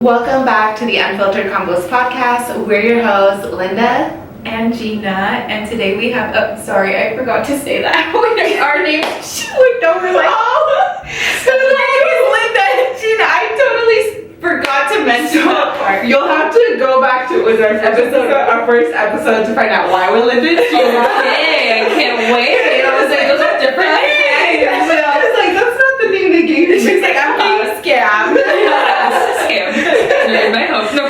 Welcome back to the Unfiltered Convos podcast. We're your hosts, Linda and Gina, and today we have, sorry, I forgot to say that. Our names looked over like, so the name is Linda and Gina. I totally forgot to mention that part. You'll have to go back to our first episode to find out why we're Linda and Gina. Hey, I can't wait. I was like, those are different names. I was like, that's not the name they gave me. She's like, I'm being scammed. Scammed. My hope. No.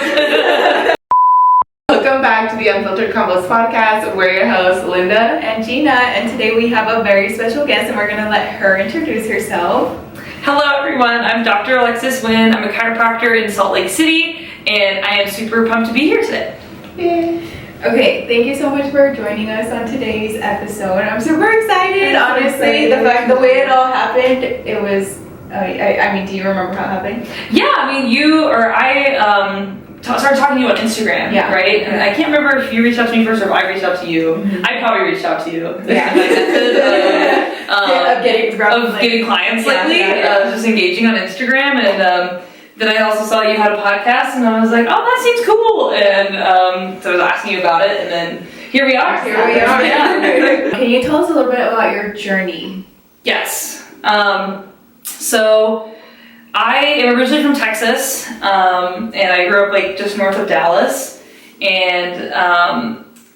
Welcome back to the Unfiltered Convos podcast. We're your hosts, Linda and Gina, and today we have a very special guest, and we're going to let her introduce herself. Hello everyone, I'm Dr. Alexis Wien. I'm a chiropractor in Salt Lake City, and I am super pumped to be here today. Yay. Okay, thank you so much for joining us on today's episode. I'm super excited, honestly. The way it all happened, it was, I mean, do you remember how it happened? Yeah, I mean, started talking to you on Instagram, right? And I can't remember if you reached out to me first or if I reached out to you. Mm-hmm. I probably reached out to you. Yeah. My method of getting clients lately. Just engaging on Instagram, and then I also saw you had a podcast, and I was like, oh, that seems cool. And so I was asking you about it, and then here we are. Yeah. Can you tell us a little bit about your journey? Yes. So I am originally from Texas, and I grew up just north of Dallas, and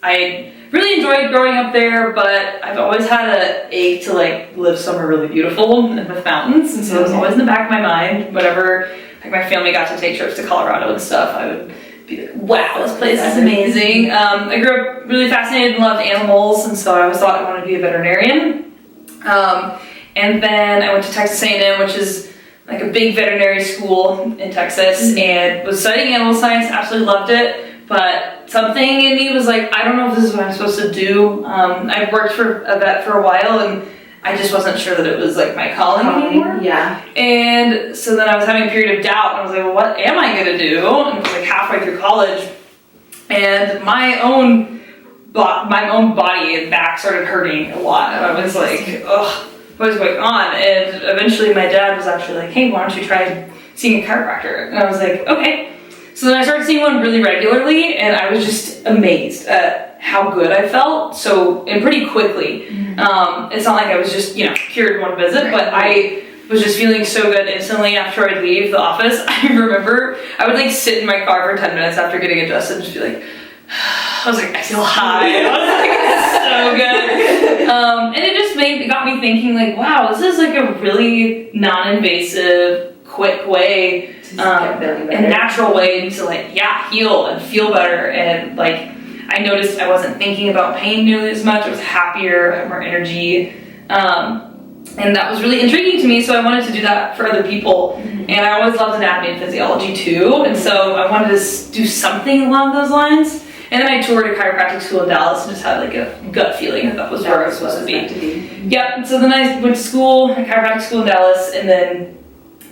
I really enjoyed growing up there, but I've always had an ache to live somewhere really beautiful and with mountains, and so it was always in the back of my mind. Whenever my family got to take trips to Colorado and stuff, I would be like, wow, this place is amazing. I grew up really fascinated and loved animals, and so I always thought I wanted to be a veterinarian. And then I went to Texas A&M, which is a big veterinary school in Texas, and was studying animal science, absolutely loved it, but something in me was like, I don't know if this is what I'm supposed to do. I've worked for a vet for a while, and I just wasn't sure that it was my calling anymore. Yeah. And so then I was having a period of doubt, and I was like, well, what am I gonna do? And it was halfway through college, and my own body and back started hurting a lot, and I was like, ugh. What is going on? And eventually my dad was actually like, hey, why don't you try seeing a chiropractor? And I was like, okay. So then I started seeing one really regularly, and I was just amazed at how good I felt and pretty quickly. Mm-hmm. It's not like I was just, cured in one visit, but I was just feeling so good instantly after I'd leave the office. I remember I would sit in my car for 10 minutes after getting adjusted and just be like, I was like, I feel high. I was like, it's so good. And it got me thinking wow, this is a really non-invasive, quick way, a natural way to heal and feel better. And I noticed I wasn't thinking about pain nearly as much. I was happier, I had more energy. And that was really intriguing to me, so I wanted to do that for other people. Mm-hmm. And I always loved anatomy and physiology too, and so I wanted to do something along those lines. And then I toured a chiropractic school in Dallas and just had a gut feeling that was where I was supposed to be. Yeah, and so then I went to school, a chiropractic school in Dallas, and then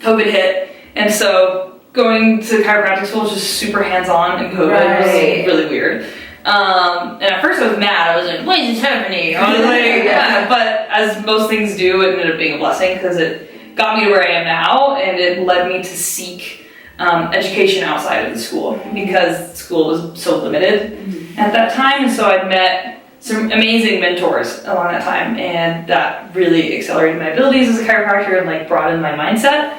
COVID hit. And so going to chiropractic school was just super hands-on, and COVID was really weird. And at first I was mad. I was like, what is happening? I was like, but as most things do, it ended up being a blessing because it got me to where I am now, and it led me to seek education outside of the school because school was so limited at that time. And so I'd met some amazing mentors along that time, and that really accelerated my abilities as a chiropractor and broadened my mindset.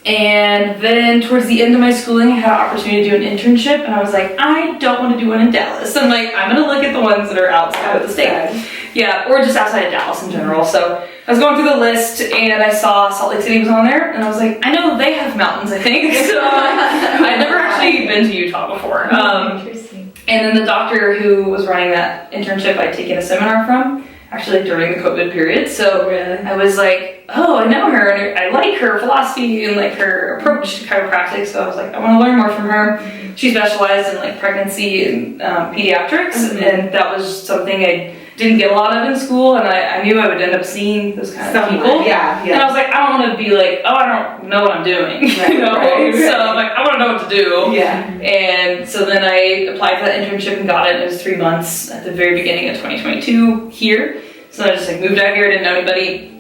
And then towards the end of my schooling, I had an opportunity to do an internship, and I was like, I don't want to do one in Dallas. I'm gonna look at the ones that are outside of the state. Yeah, or just outside of Dallas in general. So I was going through the list, and I saw Salt Lake City was on there, and I was like, I know they have mountains, I think. So I'd never actually been to Utah before. Interesting. And then the doctor who was running that internship, I'd taken a seminar from, actually during the COVID period. So I was like, oh, I know her, and I like her philosophy and her approach to chiropractic. So I was like, I want to learn more from her. She specialized in pregnancy and pediatrics, and that was something I didn't get a lot of in school, and I knew I would end up seeing those kind of people. Yeah. And I was like, I don't want to be I don't know what I'm doing. Right. So I'm like, I want to know what to do. Yeah. And so then I applied for that internship and got it. It was 3 months at the very beginning of 2022 here. So I just moved out here, didn't know anybody,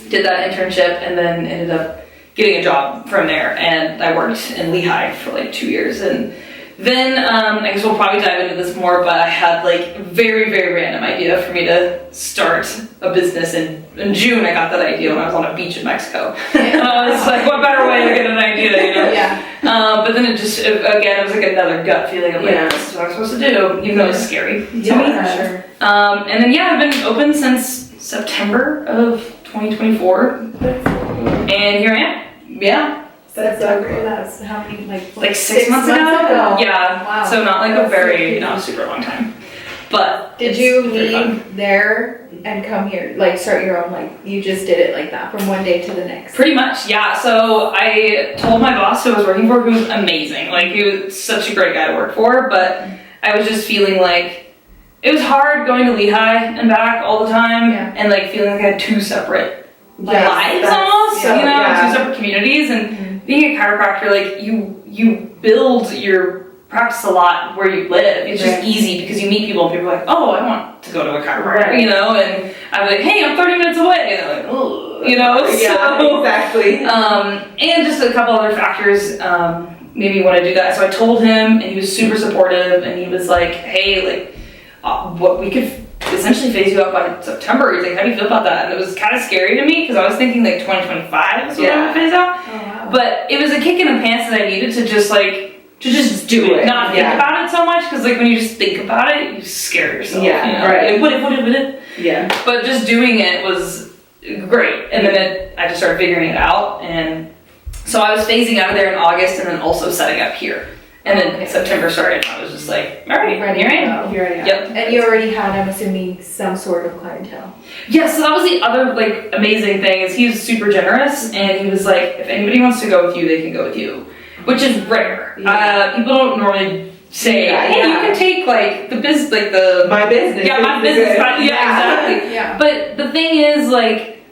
did that internship, and then ended up getting a job from there, and I worked in Lehigh for like 2 years. And then I guess we'll probably dive into this more, but I had like very, very random idea for me to start a business. In June, I got that idea when I was on a beach in Mexico. And I was like, what better way to get an idea, you know? Yeah. But then it was like another gut feeling of like, this is what I'm supposed to do, even though it's scary to me. Sure. And then I've been open since September of 2024, and here I am. Yeah. That's so cool. That's how many, Like 6 months ago? Yeah. Wow. So not like a That's very, so not a super long time. But did it's you very fun. leave there and come here, like start your own, like you just did it like that from one day to the next? Pretty much, yeah. So I told my boss who I was working for, who was amazing. Like, he was such a great guy to work for, but I was just feeling like it was hard going to Lehigh and back all the time, and like feeling like I had two separate lives almost, so, you know, two separate communities. And being a chiropractor, like you build your practice a lot where you live. It's just easy because you meet people and people are like, oh, I want to go to a chiropractor, you know, and I'm like, hey, I'm 30 minutes away, and they're like, oh, you know, so, exactly. And just a couple other factors made me want to do that. So I told him, and he was super supportive, and he was like, hey, like, what we could essentially phase you out by September. He's like, how do you feel about that? And it was kind of scary to me because I was thinking like 2025 is when I would phase out. Oh, wow. But it was a kick in the pants that I needed to just do it, not think about it so much, because like when you just think about it, you scare yourself. Yeah, you know? right. Like, what if? Yeah. But just doing it was great, and then I just started figuring it out, and so I was phasing out of there in August, and then also setting up here. And then September started, and I was just like, all right, here I am. Yep. And you already had, I'm assuming, some sort of clientele. Yeah, so that was the other like amazing thing, is he was super generous, and he was like, if anybody wants to go with you, they can go with you, which is rare. People don't normally say, hey, you can take like the business, like the my business. Yeah, my business. Exactly. Yeah. But the thing is, like,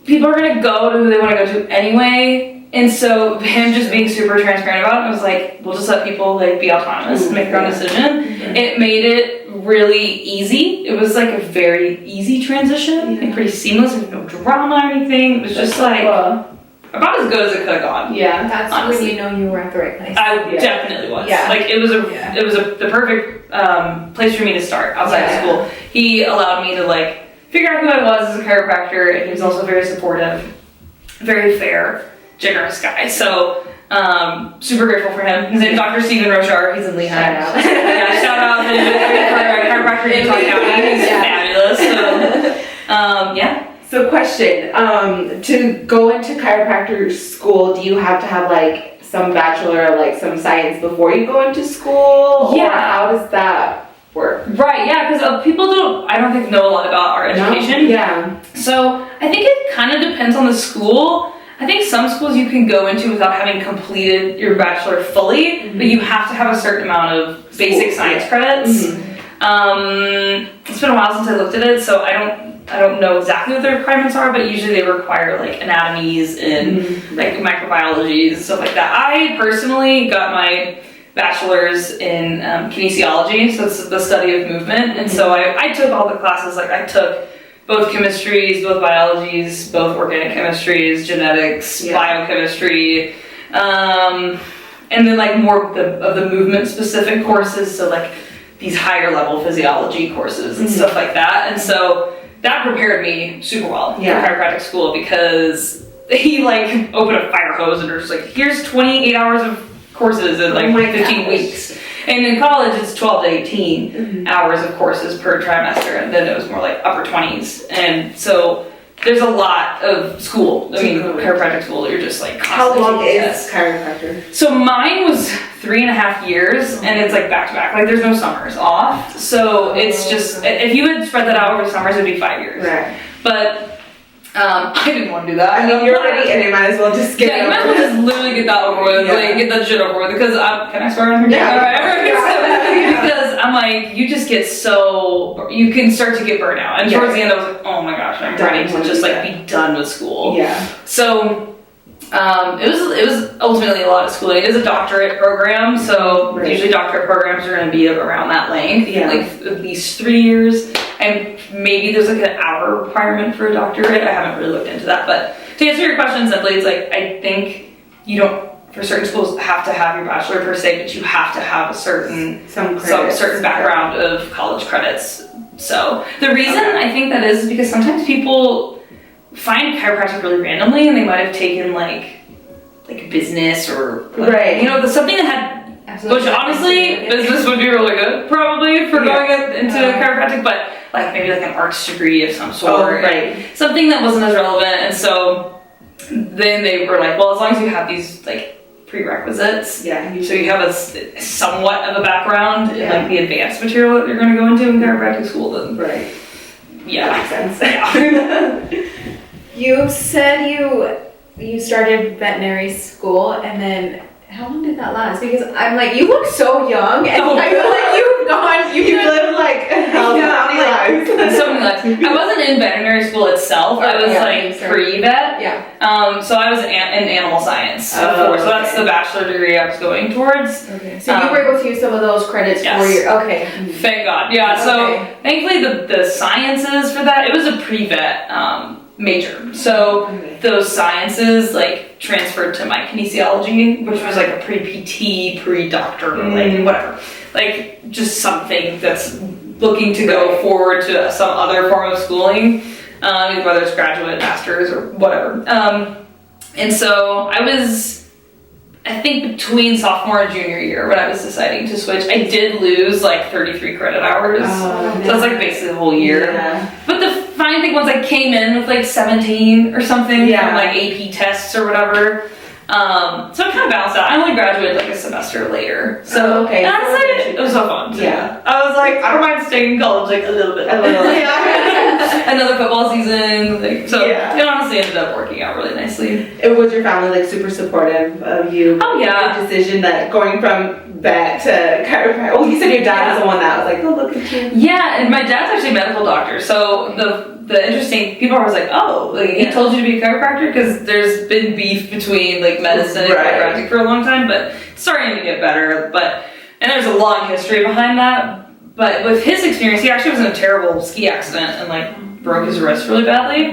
people are gonna go to who they want to go to anyway. And so him just being super transparent about it, I was like, we'll just let people like be autonomous and make their own decision. It made it really easy. It was like a very easy transition and pretty seamless. There was no drama or anything. It was just like about as good as it could have gone. Yeah, that's honestly. when you know you were at the right place. I definitely was. Yeah. Like it was the perfect place for me to start outside of school. He allowed me to like figure out who I was as a chiropractor, and he was also very supportive, very fair, generous guy. So super grateful for him. His name is Dr. Stephen Rochar. He's in Lehigh. Shout out to chiropractor in Utah County. He's fabulous. So So question, to go into chiropractor school, do you have to have like some bachelor or like some science before you go into school? Yeah. Or how does that work? Right, yeah, because people I don't think know a lot about our education. No? Yeah. So I think it kind of depends on the school. I think some schools you can go into without having completed your bachelor fully, but you have to have a certain amount of basic science credits. It's been a while since I looked at it, so I don't know exactly what the requirements are, but usually they require like anatomies and like microbiology and stuff like that. I personally got my bachelor's in kinesiology, so it's the study of movement, and so I took all the classes. Like I took both chemistries, both biologies, both organic chemistries, genetics, biochemistry, and then like more of the movement specific courses, so like these higher level physiology courses and stuff like that. And so that prepared me super well for chiropractic school, because he like opened a fire hose and was like, here's 28 hours of courses in like 15 weeks. And in college, it's 12 to 18 hours of courses per trimester, and then it was more like upper 20s. And so there's a lot of school. I mean, chiropractic school, you're just like How constantly long is chiropractor? So mine was 3.5 years, and it's like back to back. Like there's no summers off. So it's just, if you had spread that out over summers, it'd be 5 years. Right. But I didn't want to do that. I mean, you're already in it, might as well just get it you might as well just literally get that over with, like get that shit over with, because can I swear on here? Yeah. Alright. Because I'm like, you just get you can start to get burnt out. And towards the end I was like, oh my gosh, I'm ready to just like be done with school. Yeah. So it was ultimately a lot of schooling. It is a doctorate program, so usually doctorate programs are going to be around that length, like at least 3 years. And maybe there's like an hour requirement for a doctorate. I haven't really looked into that, but to answer your question simply, it's like, I think you don't, for certain schools, have to have your bachelor per se, but you have to have a certain certain background of college credits. So the reason I think that is because sometimes people find chiropractic really randomly, and they might have taken like business or something that had. Absolutely. Which honestly, business would be really good, probably, for going into chiropractic, but like maybe like an arts degree of some sort, something that wasn't as relevant. And so then they were like, well, as long as you have these like prerequisites, so you have a somewhat of a background in like the advanced material that you're going to go into in chiropractic school, then that makes sense. Yeah. You said you started veterinary school, and then how long did that last? Because I'm like, you look so young, and I feel like you've lived like how many lives? So many lives. I wasn't in veterinary school itself. I was pre-vet. Yeah. So I was in animal science before. So that's the bachelor degree I was going towards. Okay. So you were able to use some of those credits for your. Okay. Thank God. Yeah. So thankfully the sciences for that, it was a pre-vet major. So those sciences like transferred to my kinesiology, which was like a pre-PT, pre-doctor, like whatever. Like just something that's looking to go forward to some other form of schooling, whether it's graduate, master's, or whatever. And so I think between sophomore and junior year when I was deciding to switch, I did lose like 33 credit hours. So that's like basically the whole year. Yeah. But the fine thing was I came in with like 17 or something from like AP tests or whatever. So it kind of balanced out. I only graduated like a semester later. So honestly, it was so fun. Yeah. I was like, I don't mind staying in college like a little bit. Another football season. Like, so it honestly ended up working out really nicely. Was your family like super supportive of you? Oh yeah. The decision that going from vet to chiropractic. Oh, you said your dad was the one that was like, oh, look at you. Yeah, and my dad's actually a medical doctor. So the interesting people are always like, oh, like he told you to be a chiropractor, because there's been beef between like medicine and chiropractic for a long time, but it's starting to get better. And there's a long history behind that. But with his experience, he actually was in a terrible ski accident and like broke his wrist really badly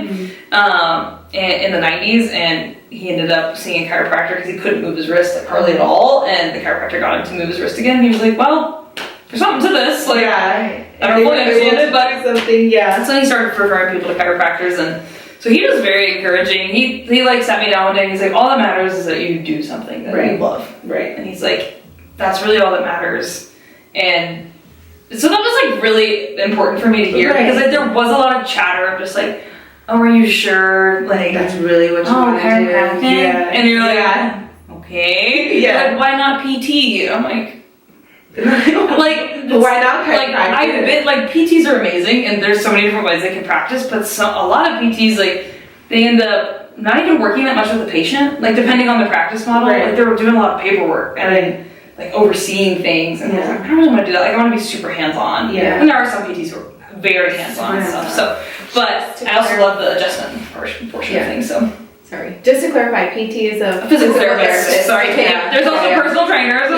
in the 90s, and he ended up seeing a chiropractor because he couldn't move his wrist like hardly at all, and the chiropractor got him to move his wrist again. He was like, well, there's something to this. Like, I don't fully understand it, but something. So he started referring people to chiropractors, and so he was very encouraging. He like sat me down one day and he's like, all that matters is that you do something that you love. Right. And he's like, that's really all that matters. And so that was like really important for me to hear, because like, there was a lot of chatter of just like, oh, are you sure? Like, that's really what you want to do. Yeah. And you're like, okay. Yeah. Like, why not PT? I'm like, why not? Like, I've been like, PTs are amazing, and there's so many different ways they can practice, but a lot of PTs, like, they end up not even working that much with the patient, like, depending on the practice model. Like, they're doing a lot of paperwork and like overseeing things, and I was like, I don't really want to do that. Like, I want to be super hands-on. And there are some PTs who are very hands-on and stuff. So, but I also love the adjustment portion of things. So. Sorry. Just to clarify, PT is a physical therapist. Sorry. Yeah. There's also personal trainers.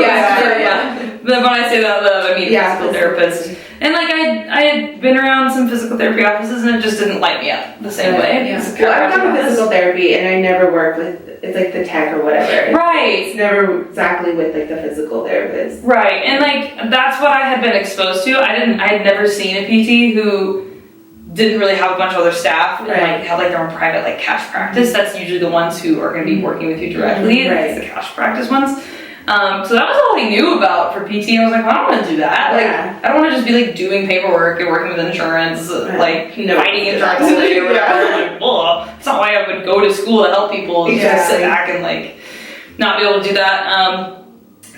But when I say that, I mean physical therapist. And like I had been around some physical therapy offices, and it just didn't light me up the same way. Well, I've done physical therapy, and I never worked with, it's like the tech or whatever. Right. It's never exactly with like the physical therapist. Right. And like that's what I had been exposed to. I had never seen a PT who didn't really have a bunch of other staff and like had like their own private like cash practice. That's usually the ones who are going to be working with you directly. It's the cash practice ones. So that was all I knew about for PT. I was like, well, I don't want to do that. Like, I don't want to just be like doing paperwork and working with insurance, like fighting insurance or whatever. Like, well, that's not why I would go to school to help people. Just sit back and like not be able to do that.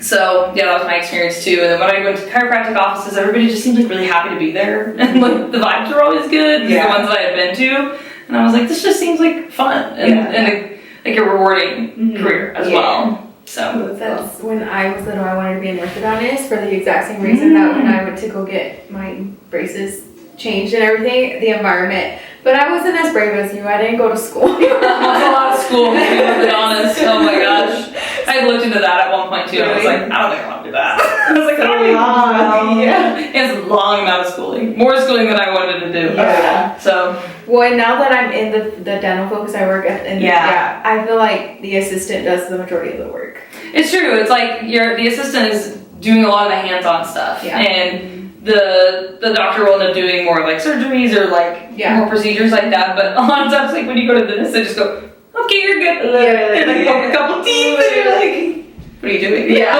So yeah, that was my experience too. And then when I went to chiropractic offices, everybody just seemed like really happy to be there, and like the vibes were always good. The ones that I had been to, and I was like, this just seems like fun and like a rewarding career as well. So that's when I was little, I wanted to be an orthodontist for the exact same reason that when I went to go get my braces changed and everything, the environment. But I wasn't as brave as you. I didn't go to school. There was a lot of school, to be honest. Oh my gosh. I looked into that at one point too. I was like, I don't think I want to do that. I was like, So long. Yeah. It's a long amount of schooling. More schooling than I wanted to do. Yeah. So, Well, and now that I'm in the dental focus I work at, and Yeah. I feel like the assistant does the majority of the work. it's true. It's like the assistant is doing a lot of the hands-on stuff. Yeah. And the doctor will end up doing more like surgeries or like Yeah. more procedures like that. But a lot of times, like when you go to the dentist, they just go, okay, you're good. Yeah. And like poke a couple teeth and you're like, what are you doing? Yeah.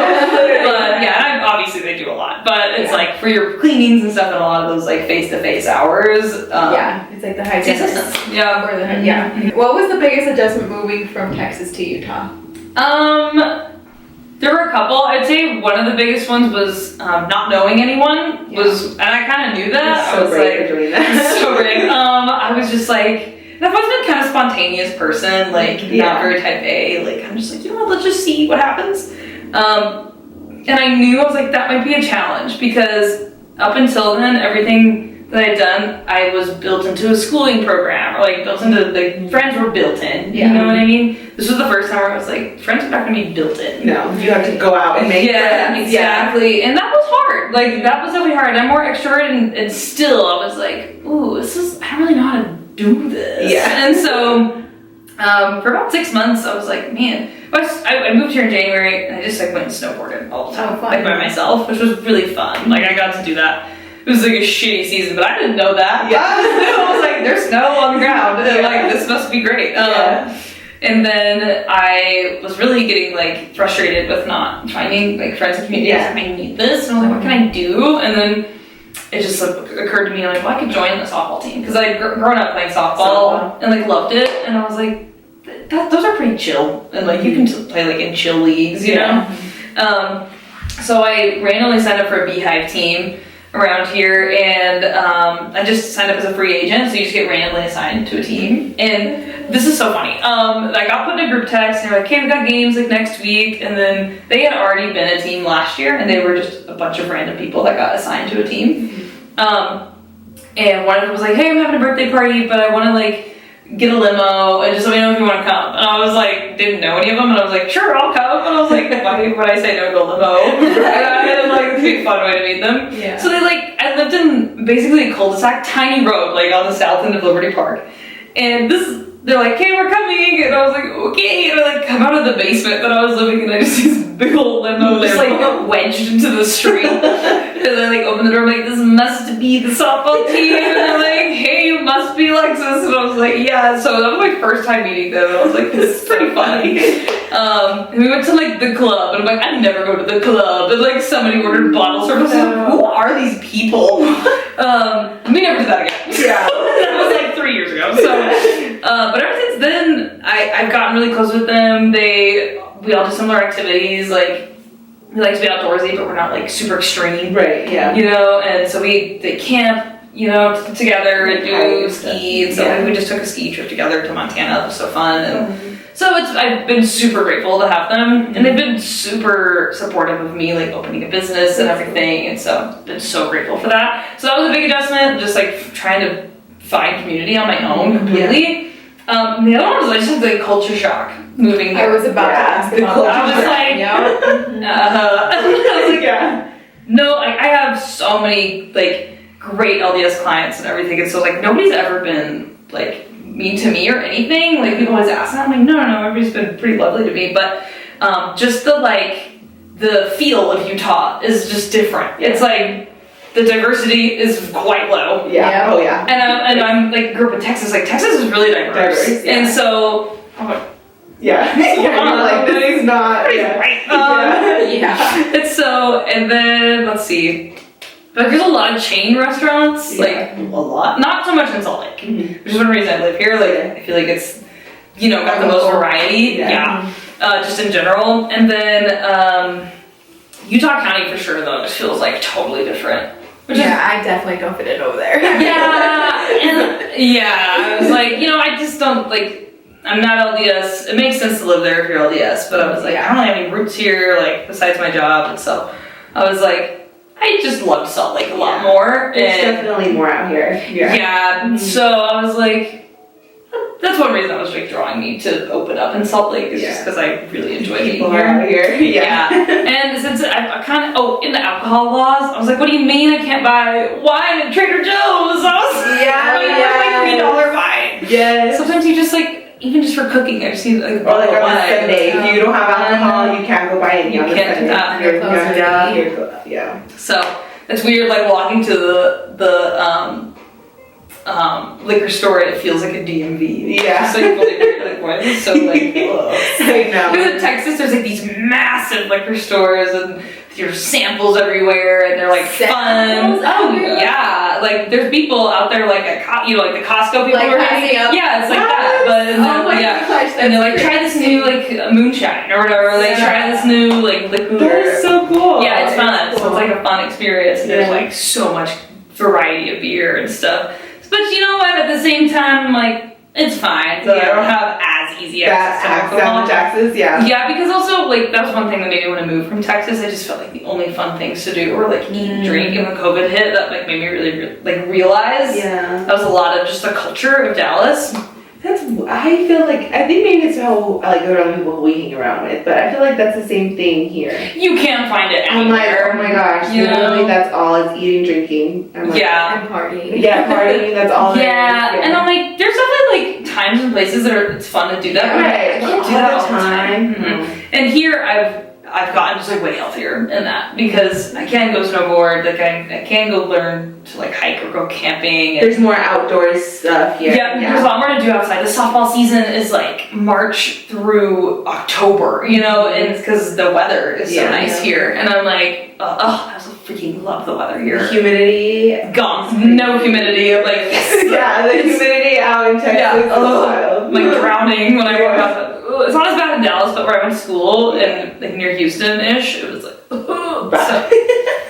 But yeah, obviously they do a lot. But it's like for your cleanings and stuff and a lot of those like face-to-face hours. Yeah, it's like the It's hygienist. assistants. Yeah. Or the, yeah. What was the biggest adjustment moving from Texas to Utah? There were a couple. I'd say one of the biggest ones was not knowing anyone and I kind of knew that. So I was brave like, for doing that. so brave. I was just like, and I've always been kind of spontaneous person, like not very type A. Like I'm just like, you know what? Let's just see what happens. And I knew I was like, that might be a challenge because up until then, everything that I'd done, I was built into a schooling program, or like built into like friends were built in. Yeah. You know what I mean? This was the first time where I was like, friends are not gonna be built in. No, you have to go out and make friends. Exactly. And that was hard. Like that was definitely hard. I'm more extroverted and still I was like, ooh, I don't really know how to do this. Yeah. And so for about 6 months, I was like, man, I moved here in January and I just like went and snowboarded all the time, Oh, fun. like by myself, which was really fun. Like I got to do that. It was like a shitty season, but I didn't know that. Yeah. I was like, there's snow on the ground, and like this must be great. And then I was really getting like frustrated with not finding like friends and community. I was like, I need this, and I was like, what can I do? And then it just occurred to me like, well, I could join the softball team because I'd grown up playing softball and like loved it, and I was like, those are pretty chill, and like you can play like in chill leagues, you know. So I randomly signed up for a beehive team around here, and I just signed up as a free agent, so you just get randomly assigned to a team. And this is so funny. I got put in a group text, and they're like, "Okay, we got games like next week." And then they had already been a team last year, and they were just a bunch of random people that got assigned to a team. And one of them was like, "Hey, I'm having a birthday party, but I want to like get a limo and just let me know if you want to come." And I was like, didn't know any of them, and I was like, sure, I'll come. And I was like, why would I say no to a limo? And like, it'd be a fun way to meet them. Yeah. So they like, I lived in basically a cul-de-sac, tiny road, like on the south end of Liberty Park. And they're like, "Hey, we're coming," and I was like, "Okay," and I like come out of the basement that I was living in, and I just see this big old limo just like wedged into the street. And I like open the door, I'm like, "This must be the softball team," and they're like, "Hey, you must be Alexis," and I was like, "Yeah." So that was my first time meeting them, and I was like, "This is pretty funny." And we went to like the club, and I'm like, "I never go to the club," and like somebody ordered bottle service. I was like, who are these people? We never did that again. Yeah. That was like 3 years ago. So, but ever since then, I've gotten really close with them. We all do similar activities. Like we like to be outdoorsy, but we're not like super extreme. Right, yeah. You know, and so they camp, you know, together and do ski. And so we just took a ski trip together to Montana. That was so fun. And so I've been super grateful to have them, and they've been super supportive of me, like opening a business and everything. And so I've been so grateful for that. So that was a big adjustment, just like trying to find community on my own completely. And the other one was I just had the culture shock moving there. I was about to ask about that. I was like, I was like, no, like I have so many like great LDS clients and everything, and so like nobody's ever been like mean to me or anything. Like people always ask, and I'm like, no, everybody's been pretty lovely to me, but just the feel of Utah is just different. It's like the diversity is quite low. Yeah. Oh yeah. And I'm like grew up in Texas. Like Texas is really diverse. And so I'm like, yeah. You're like, this is not right. Yeah. And so, and then let's see. Like there's a lot of chain restaurants, like a lot. Not so much in Salt Lake, which is one reason I live here. Like I feel like it's, you know, got the most variety. Just in general. And then Utah County for sure though just feels like totally different. I definitely don't fit in over there. I was like, you know, I just don't like. I'm not LDS. It makes sense to live there if you're LDS, but I was like, I don't have any roots here, like besides my job, and so I was like, I just loved Salt Lake a lot more. There's definitely more out here. So I was like, that's one reason that was like drawing me to open up in Salt Lake is just because I really enjoy being People here. are out here. Yeah. And since I kind of in the alcohol laws, I was like, what do you mean I can't buy wine at Trader Joe's? I was like $3 wine. Yes. Sometimes you just like. Even just for cooking, I just need like or like on wine. a Sunday, if you don't have alcohol, you can't go buy it. You can't do that. Yeah. So it's weird, like walking to the liquor store. It feels like a DMV. Yeah. It's like really weird. Like why is it so like? I know. Because in Texas, there's like these massive liquor stores and there's samples everywhere, and they're like fun. Oh yeah, like there's people out there like at like the Costco people like are passing up. Yeah, it's like that. But Gosh, and they're like try this new like moonshine or whatever. Like try this new like liqueur. That is so cool. Yeah, it's fun. Cool. So it's like a fun experience. And there's like so much variety of beer and stuff. But you know what? At the same time, like it's fine. So I don't have as easy access to alcohol. Texas, yeah. Yeah, because also like that was one thing that made me want to move from Texas. I just felt like the only fun things to do were like eat and drink. And when COVID hit, that like made me really like realize that was a lot of just the culture of Dallas. I feel like, I think maybe it's how I like around people we hang around with, but I feel like that's the same thing here. You can't find it I'm like, anywhere. oh my gosh, literally that's all, it's eating, drinking. I'm like, And partying. Yeah, partying, that's all Yeah, and I'm like, there's definitely like times and places that it's fun to do that. Right, I can't do that all the time. And here I've gotten just like way healthier in that because I can go snowboard, like I can go learn to like hike or go camping. There's more outdoor stuff here. Yeah, there's a lot more to do outside. The softball season is like March through October, you know, and it's because the weather is so nice here. And I'm like, I just freaking love the weather here. The humidity. Gone. No humidity. I'm like, yeah, the humidity out in Texas is wild. Like drowning when I woke up. It's not as bad in Dallas, but where I went to school and like near Houston-ish, it was like, so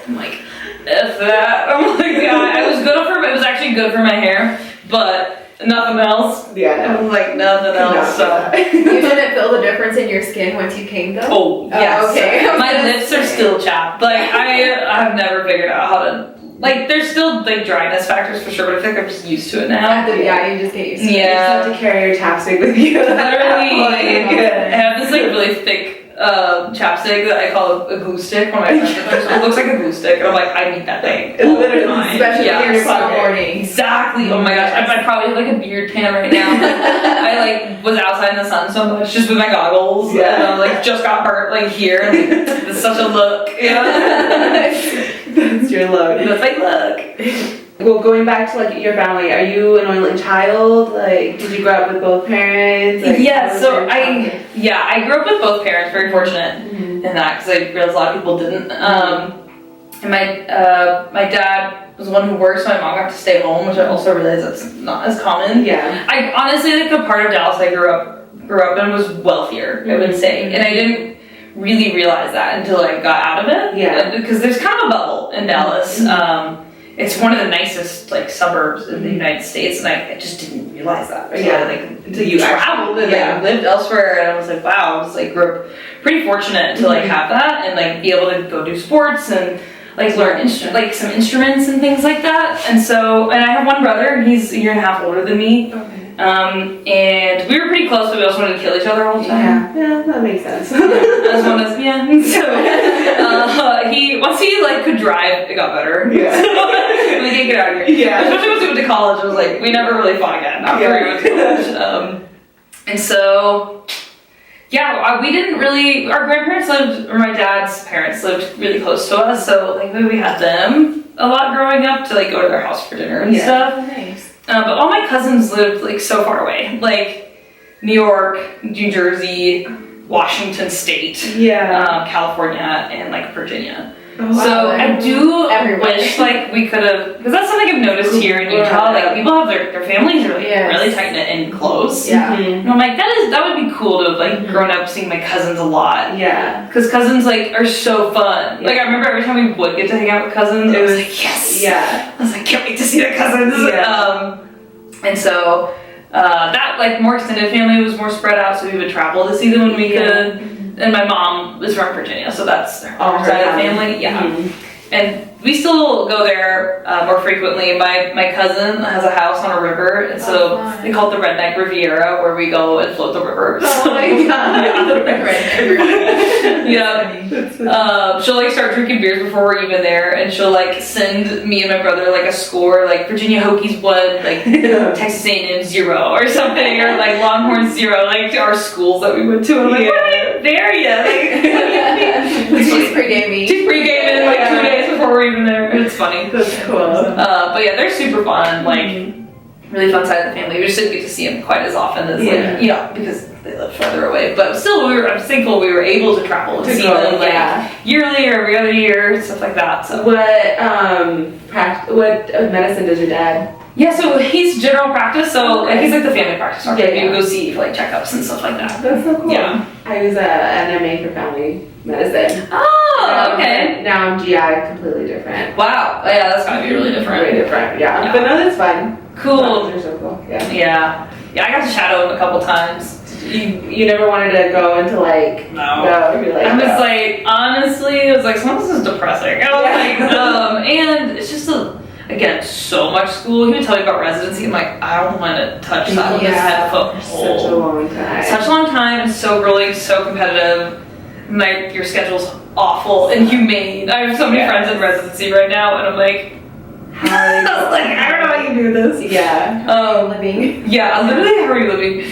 I'm like, F that. I'm like, yeah, it was good for, it was actually good for my hair, but nothing else. Yeah, I was like, nothing else. So. You didn't feel the difference in your skin once you came though? Oh, yes. Okay. My lips are still chapped. Like, I've never figured out how to, like, there's still like dryness factors for sure, but I feel like I'm just used to it now. Yeah, you just get used to it. You just have to carry your chapstick with you. Literally, I have this like really thick chapstick that I call a glue stick. One of my friends, it looks like a glue stick, and I'm like, I need that thing. Literally, especially when you're snowboarding. Exactly. Oh my gosh, I probably have like a beard tan right now. I like was outside in the sun so much just with my goggles. Yeah. And I like just got burnt like here. And, like, it's such a look. Yeah. That's your look. That's my look. Well, going back to like your family, are you an only child? Like, did you grow up with both parents? Like, Yeah, so I grew up with both parents, very fortunate in that, because I realized a lot of people didn't. And my dad was the one who worked, so my mom got to stay home, which I also realized that's not as common. Yeah. I honestly like the part of Dallas I grew up in was wealthier, I would say, and I didn't really realize that until I got out of it. Yeah. Because there's kind of a bubble in Dallas. It's one of the nicest like suburbs in the United States, and I just didn't realize that. Until you traveled and like lived elsewhere, and I was like, wow, I was like grew up pretty fortunate to like have that and like be able to go do sports and like learn some instruments and things like that. And so, and I have one brother, and he's a year and a half older than me. And we were pretty close, but we also wanted to kill each other all the time. Yeah, that makes sense. As one as So once he like could drive, it got better. Yeah. So, we can't get out of here. Yeah. Especially once we went to college, it was like we never really fought again after we went to college. And so we didn't really. Our grandparents lived, or my dad's parents lived really close to us, so like maybe we had them a lot growing up to like go to their house for dinner and stuff. Nice. But all my cousins lived like so far away, like New York, New Jersey, Washington State, California, and like Virginia. Oh, so I do everywhere. wish like we could have, because that's something I've noticed here in Utah. Like people have their families are like really tight knit and close. Yeah. And I'm like that would be cool to have like grown up seeing my cousins a lot. Yeah. Because cousins like are so fun. Like I remember every time we would get to hang out with cousins, I was like yes. Yeah. I was like can't wait to see the cousins. Yeah. And so that like more extended family was more spread out, so we would travel to see them when we could. And my mom was from Virginia, so that's her side of the family. Yeah. And we still go there more frequently. My cousin has a house on a river, and so they call it the Redneck Riviera, where we go and float the river. Oh my god. Yeah. She'll like start drinking beers before we're even there, and she'll like send me and my brother like a score, like Virginia Hokies 1, like Texas A&M 0 or something, or like Longhorn 0, like to our schools that we went to. I'm like, what? There ya? Like, She's pre-gaming. she's pre-gaming like 2 days before we're even there. It's funny. That's cool. But yeah, they're super fun. Like, really fun side of the family. We just didn't get to see them quite as often as like, because they live further away. But still, I'm thankful we were able to travel and see them like yearly or every other year, stuff like that. So what medicine does your dad? yeah, so he's general practice, so he's like the family practice doctor. Yeah. You go see for like checkups and stuff like that. That's so cool. Yeah. I was an MA for family medicine. Oh, okay. Now I'm GI, completely different. Wow. Yeah, that's gotta be really different. Way different, yeah. But no, that's fun. Cool. They're so cool. Yeah. Yeah. Yeah, I got to shadow him a couple times. You never wanted to go into like you're like, I was like, honestly, I was like, some of this is depressing. I was like, and it's just again, so much school. He would tell me about residency. I'm like, I don't want to touch that with his head foot. Such a long time. Such a long time. So grueling, so competitive. Like, your schedule's awful and humane. I have so many friends in residency right now, and I'm like, I don't know how you do this. Yeah. Living. Yeah, literally, how are you living?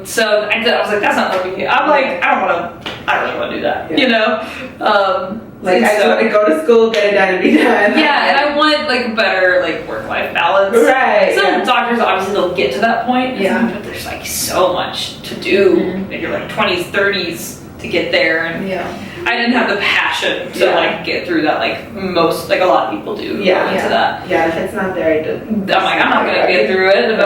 So I was like, that's not living. I'm like, I don't really want to do that, you know? Like, I just want to go to school, get it done, and be done. Yeah, and I want like better like work-life balance. Right. Some doctors obviously they'll get to that point. Yeah. But there's like so much to do in your like 20s, 30s to get there, and I didn't have the passion to like get through that like most like a lot of people do. Into that. Yeah, if it's not there, I'm like, I'm not gonna get through it.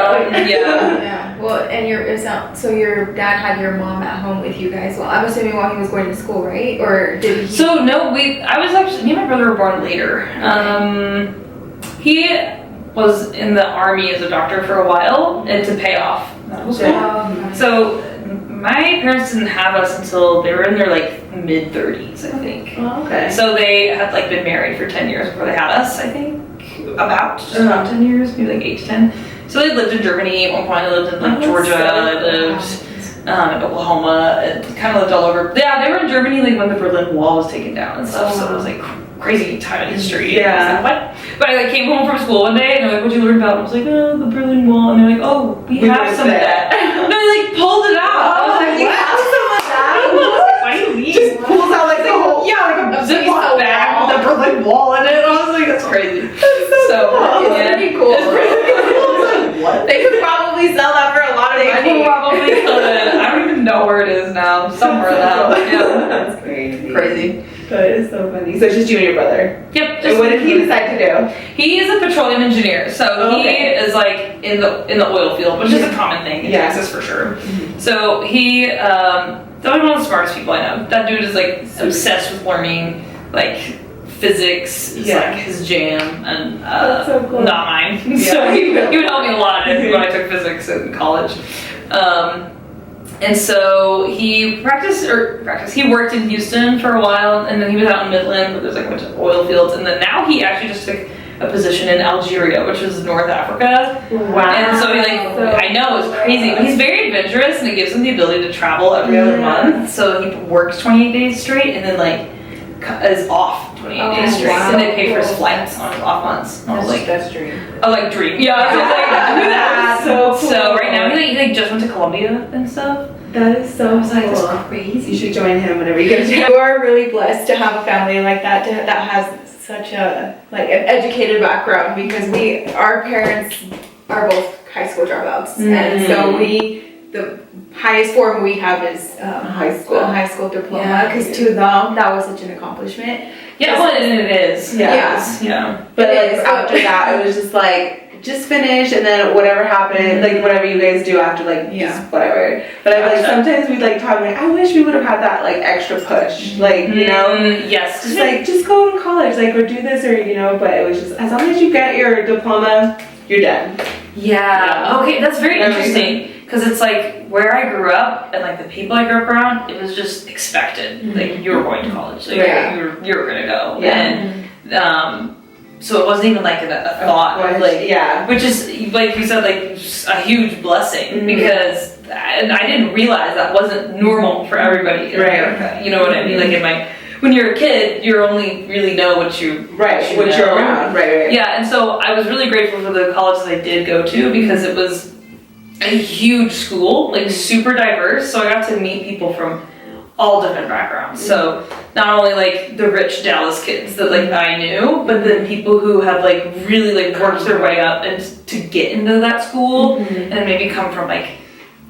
Yeah. Well, and so your dad had your mom at home with you guys. Well, I'm assuming while he was going to school, right? Or did he? So no, I was actually me and my brother were born later. He was in the army as a doctor for a while, and to pay off medical school. So my parents didn't have us until they were in their like mid 30s, I think. Oh, okay. So they had like been married for 10 years before they had us, I think. About 10 years, maybe like 8 to 10. So they lived in Germany at one point. They lived in like Georgia. They lived in Oklahoma, and kind of lived all over. Yeah, they were in Germany like when the Berlin Wall was taken down and stuff. So it was like crazy time in history. Yeah. Like, what? But I like came home from school one day and they're like, "What'd you learn about?" I was like, "Oh, the Berlin Wall." And they're like, "Oh, we have some of that." And I like pulled it out. I was like, "We have some of that." Why do you Just pulls out like the whole like a Ziploc bag with the Berlin Wall in it. I was like, that's crazy. So It's pretty cool. It's pretty cool. What? They could probably sell that for a lot of money. They probably could. I don't even know where it is now. Somewhere though. Yeah. That's crazy. Crazy. That is so funny. So it's just you and your brother. Yep. And what did he decide to do? He is a petroleum engineer, so he is like in the oil field, which is a common thing in Texas for sure. So he definitely one of the smartest people I know. That dude is like obsessed with learning like physics. Is like his jam, and That's so cool. not mine. So he would help me a lot when I took physics in college. And so he he worked in Houston for a while, and then he was out in Midland where there's like a bunch of oil fields, and then now he actually just took a position in Algeria, which is North Africa. Wow. And so he I know, it's crazy, but he's very adventurous, and it gives him the ability to travel every other month. So he works 28 days straight, and then like is off 28 days straight, and they pay for his flights on his off months. And I was like, that's dream. I like dream. Yeah, I was like, do that. So cool. So right now he just went to Colombia and stuff. That is so Like, cool. that's crazy. You should join him whenever you get a chance. You are really blessed to have a family like that that has such a like an educated background, because our parents are both high school dropouts, and so the highest form we have is high school diploma, because to them that was such an accomplishment. Yeah, well, and it is. Yeah. But like after that, it was just like, just finish, and then whatever happened, like whatever you guys do after, like just whatever. But I like sometimes we like talk like, I wish we would have had that like extra push, like you know, yes, just like just go to college, like or do this, or you know. But it was just as long as you get your diploma, you're done. Yeah. Okay, that's very interesting, because it's like where I grew up and like the people I grew up around, it was just expected. Like you were going to college, like you were gonna go. And So it wasn't even like a thought, like, yeah. which is, like you said, like a huge blessing, because I didn't realize that wasn't normal for everybody in America. You know what I mean? Like when you're a kid, you only really know what you're around. Right. Yeah, and so I was really grateful for the colleges I did go to, because it was a huge school, like super diverse. So I got to meet people from all different backgrounds. So not only like the rich Dallas kids that like I knew, but then people who had like really like worked their way up and to get into that school, and maybe come from like,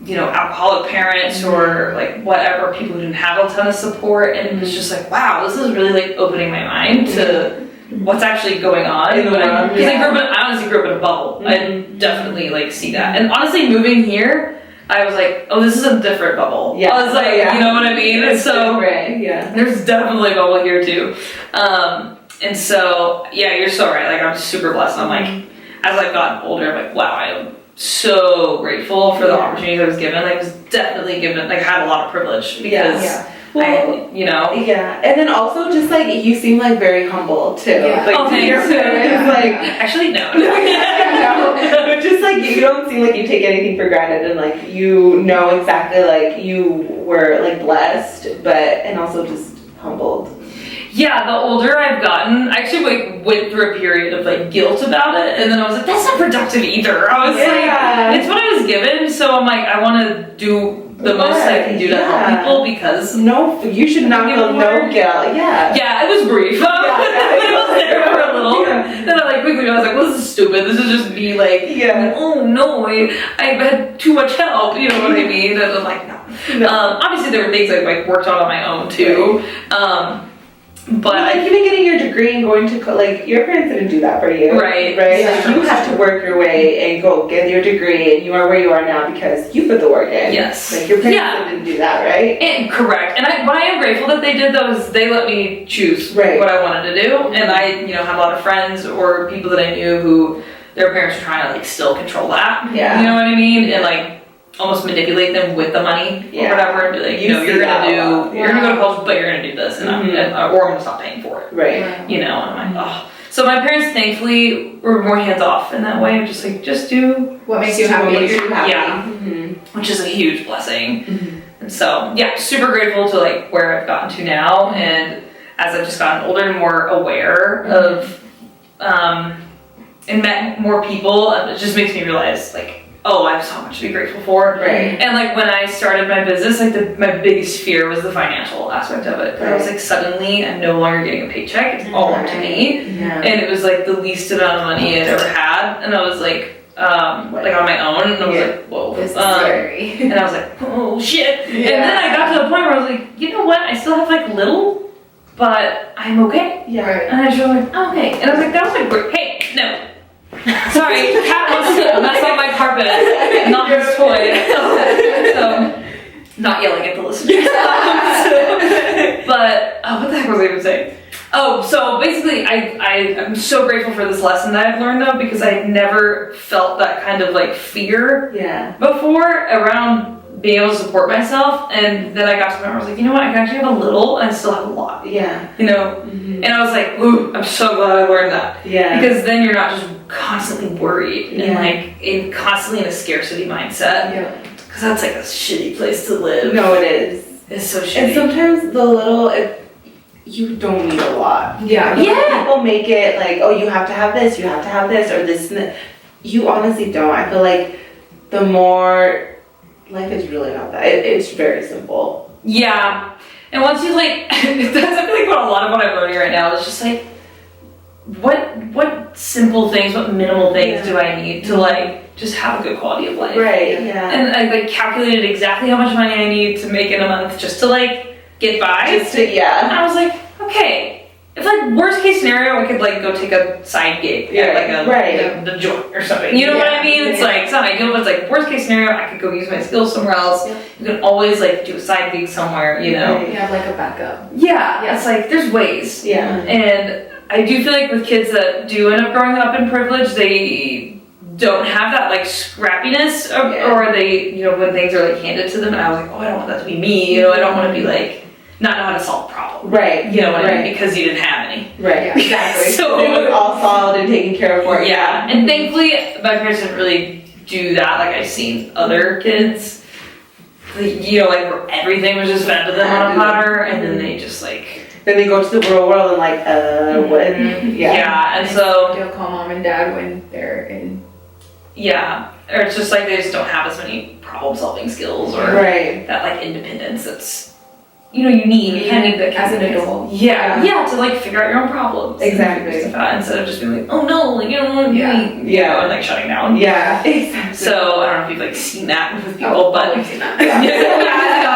you know, alcoholic parents or like whatever, people who didn't have a ton of support, and it was just like, wow, this is really like opening my mind to what's actually going on in the world. Because I honestly grew up in a bubble. I definitely like see that. And honestly, moving here, I was like, oh, this is a different bubble. Yeah. I was like, you know what I mean? It's so yeah. There's definitely a bubble here too. And so, yeah, you're so right. Like, I'm super blessed. I'm like, as I've gotten older, I'm like, wow, I am so grateful for the opportunities I was given. I was definitely given, like, had a lot of privilege because well, you know. Yeah, and then also just like you seem like very humble too. Yeah. Like, oh, thanks. Your parents, like actually no. But just like you don't seem like you take anything for granted, and like you know exactly like you were like blessed, but and also just humbled. Yeah, the older I've gotten, I actually like went through a period of like guilt about it, and then I was like, that's not productive either. I was like, it's what I was given, so I'm like, I want to do the most I can do to help people, because you should not feel no guilt. Yeah, it was brief. But it was there for a little. Then I like quickly realized like, well, this is stupid. This is just me like, oh no, I had too much help. You know what I mean? And I'm like, no. Obviously, there were things I like worked on my own too. But like even getting your degree and going to like your parents didn't do that for you, right? Like you had to work your way and go get your degree, and you are where you are now because you put the work in. Yes, like your parents didn't do that, right? And correct. And what I am grateful that they did though is they let me choose what I wanted to do, and I had a lot of friends or people that I knew who their parents were trying to like still control that. Yeah, you know what I mean, and like almost manipulate them with the money or whatever, and be like, you're gonna go to college, but you're gonna do this, and or I'm gonna stop paying for it, right? You know, and I'm like, oh. So my parents thankfully were more hands off in that way, just like just do what makes you happy. Yeah, which is a huge blessing. And so super grateful to like where I've gotten to now, and as I've just gotten older and more aware of, and met more people, it just makes me realize like, oh, I have so much to be grateful for. Right. And like when I started my business, like my biggest fear was the financial aspect of it. I was like, suddenly I'm no longer getting a paycheck. It's all up to me. Yeah. And it was like the least amount of money I'd ever had. And I was like like on my own. And I was like, whoa. This is scary. And I was like, oh shit. And then I got to the point where I was like, you know what? I still have like little, but I'm okay. Yeah. And I just was like, oh, okay. And I was like, that was like great. Hey, no. Sorry, cat wants to mess on my carpet, not his toy. So, not yelling at the listeners. But what the heck was I even saying? Oh, so basically, I'm so grateful for this lesson that I've learned though, because I had never felt that kind of like fear before around being able to support myself, and then I got to the point where I was like, you know what, I can actually have a little and I still have a lot. Yeah. You know? And I was like, ooh, I'm so glad I learned that. Yeah. Because then you're not just constantly worried and like constantly in a scarcity mindset. Yeah. Because that's like a shitty place to live. No, it is. It's so shitty. And sometimes the little, you don't need a lot. Yeah. People make it like, oh, you have to have this, or this and that. You honestly don't. I feel like the more, life is really not that. It's very simple. Yeah. And once you like, that's I feel like what a lot of what I'm learning right now is just like, what simple things, what minimal things do I need to like just have a good quality of life? Right. Yeah. And I like calculated exactly how much money I need to make in a month just to like get by. And I was like, okay. If like worst case scenario, I could like go take a side gig at like the joint or something. You know what I mean? It's like it's not ideal, but it's like worst case scenario, I could go use my skills somewhere else. You can always like do a side gig somewhere, you know? Yeah, like a backup. Yeah, it's like there's ways. Yeah. And I do feel like with kids that do end up growing up in privilege, they don't have that like scrappiness or they, when things are like handed to them, and I was like, oh, I don't want that to be me, I don't want to be like not know how to solve problems. Right. You know what I mean? Because you didn't have any. Right. Yeah, exactly. So it was all solved and taken care of for you. Yeah, and thankfully my parents didn't really do that. Like I've seen other kids, you know, like where everything was just fed to them on a platter, and then they just like. Then they go to the real world and like, what? Yeah, and so. They'll call mom and dad when they're in. Yeah, or it's just like they just don't have as many problem-solving skills or that like independence that's, you know, you need. You kind of need that as an adult. Yeah, to like figure out your own problems. Exactly. And instead of just being like, oh no, like you don't want to be, and like shutting down. Yeah, exactly. So I don't know if you've like seen that with people, but I've seen that.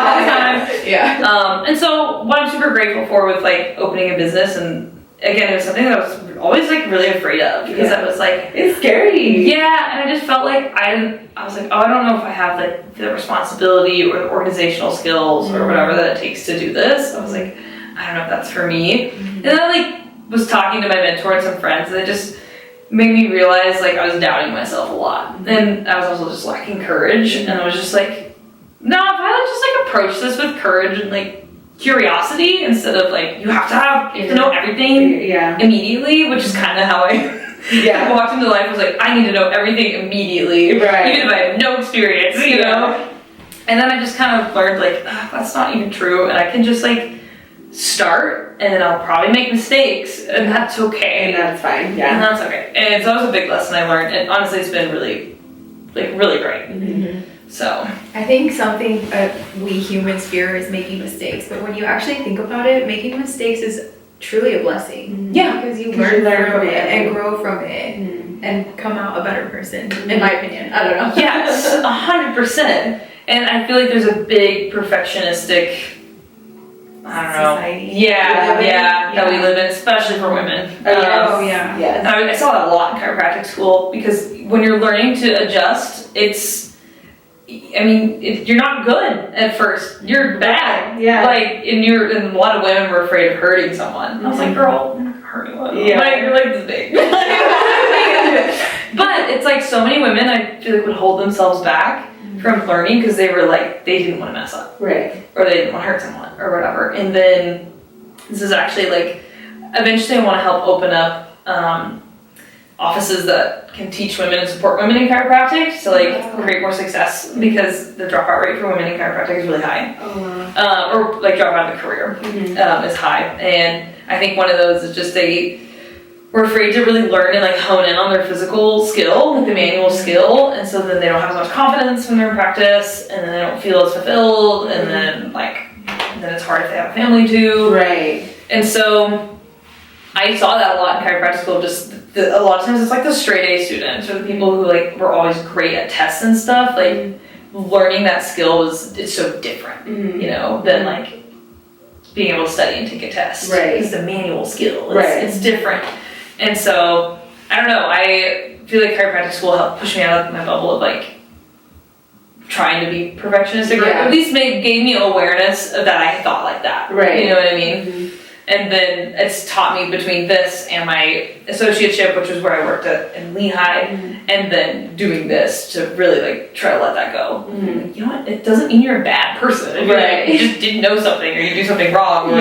all the time. Yeah. And so what I'm super grateful for with like opening a business, and again, it was something that I was always like really afraid of because I was like, it's scary. Yeah, and I just felt like I was like, oh, I don't know if I have like the responsibility or the organizational skills or whatever that it takes to do this. I was like, I don't know if that's for me. And then I like was talking to my mentor and some friends, and it just made me realize like I was doubting myself a lot. And I was also just lacking courage, and I was just like, no, if I like just like approach this with courage and like curiosity instead of like you have to know everything immediately, which is kind of how I walked into life. I was like, I need to know everything immediately, even if I have no experience, you know. And then I just kind of learned like that's not even true, and I can just like start, and then I'll probably make mistakes, and that's okay, and that's fine, and that's okay. And so that was a big lesson I learned, and honestly, it's been really great. So I think something we humans fear is making mistakes, but when you actually think about it, making mistakes is truly a blessing. Yeah, because you learn from it and grow from it and come out a better person. In my opinion, I don't know. Yes, 100%. And I feel like there's a big perfectionistic, I don't know. Society. That we live in, especially for women. Yes. I saw that a lot in chiropractic school because when you're learning to adjust, you're not good at first. You're bad. Yeah. Like, and a lot of women were afraid of hurting someone. And I was like, girl, I'm not hurting anyone. Yeah. Like, you're like this big. But it's like so many women, I feel like, would hold themselves back from learning because they were like, they didn't want to mess up. Right. Or they didn't want to hurt someone or whatever. And then this is actually like, eventually I want to help open up offices that can teach women and support women in chiropractic to like create more success because the dropout rate for women in chiropractic is really high. Or like drop out of the career is high. And I think one of those is just we're afraid to really learn and like hone in on their physical skill, like the manual skill, and so then they don't have as much confidence when they're in practice, and then they don't feel as fulfilled, and then it's hard if they have a family too. Right. And so I saw that a lot in chiropractic school. Just a lot of times it's like the straight A students or the people who like were always great at tests and stuff. Like learning that skill it's so different, you know, than like being able to study and take a test. Right. It's the manual skill. It's different. And so, I don't know, I feel like chiropractic school helped push me out of my bubble of like trying to be perfectionistic, or at least gave me awareness of that I thought like that. Right. You know what I mean? And then it's taught me between this and my associateship, which was where I worked in Lehigh, and then doing this to really like try to let that go. Like, you know what? It doesn't mean you're a bad person. If you just didn't know something or you do something wrong, or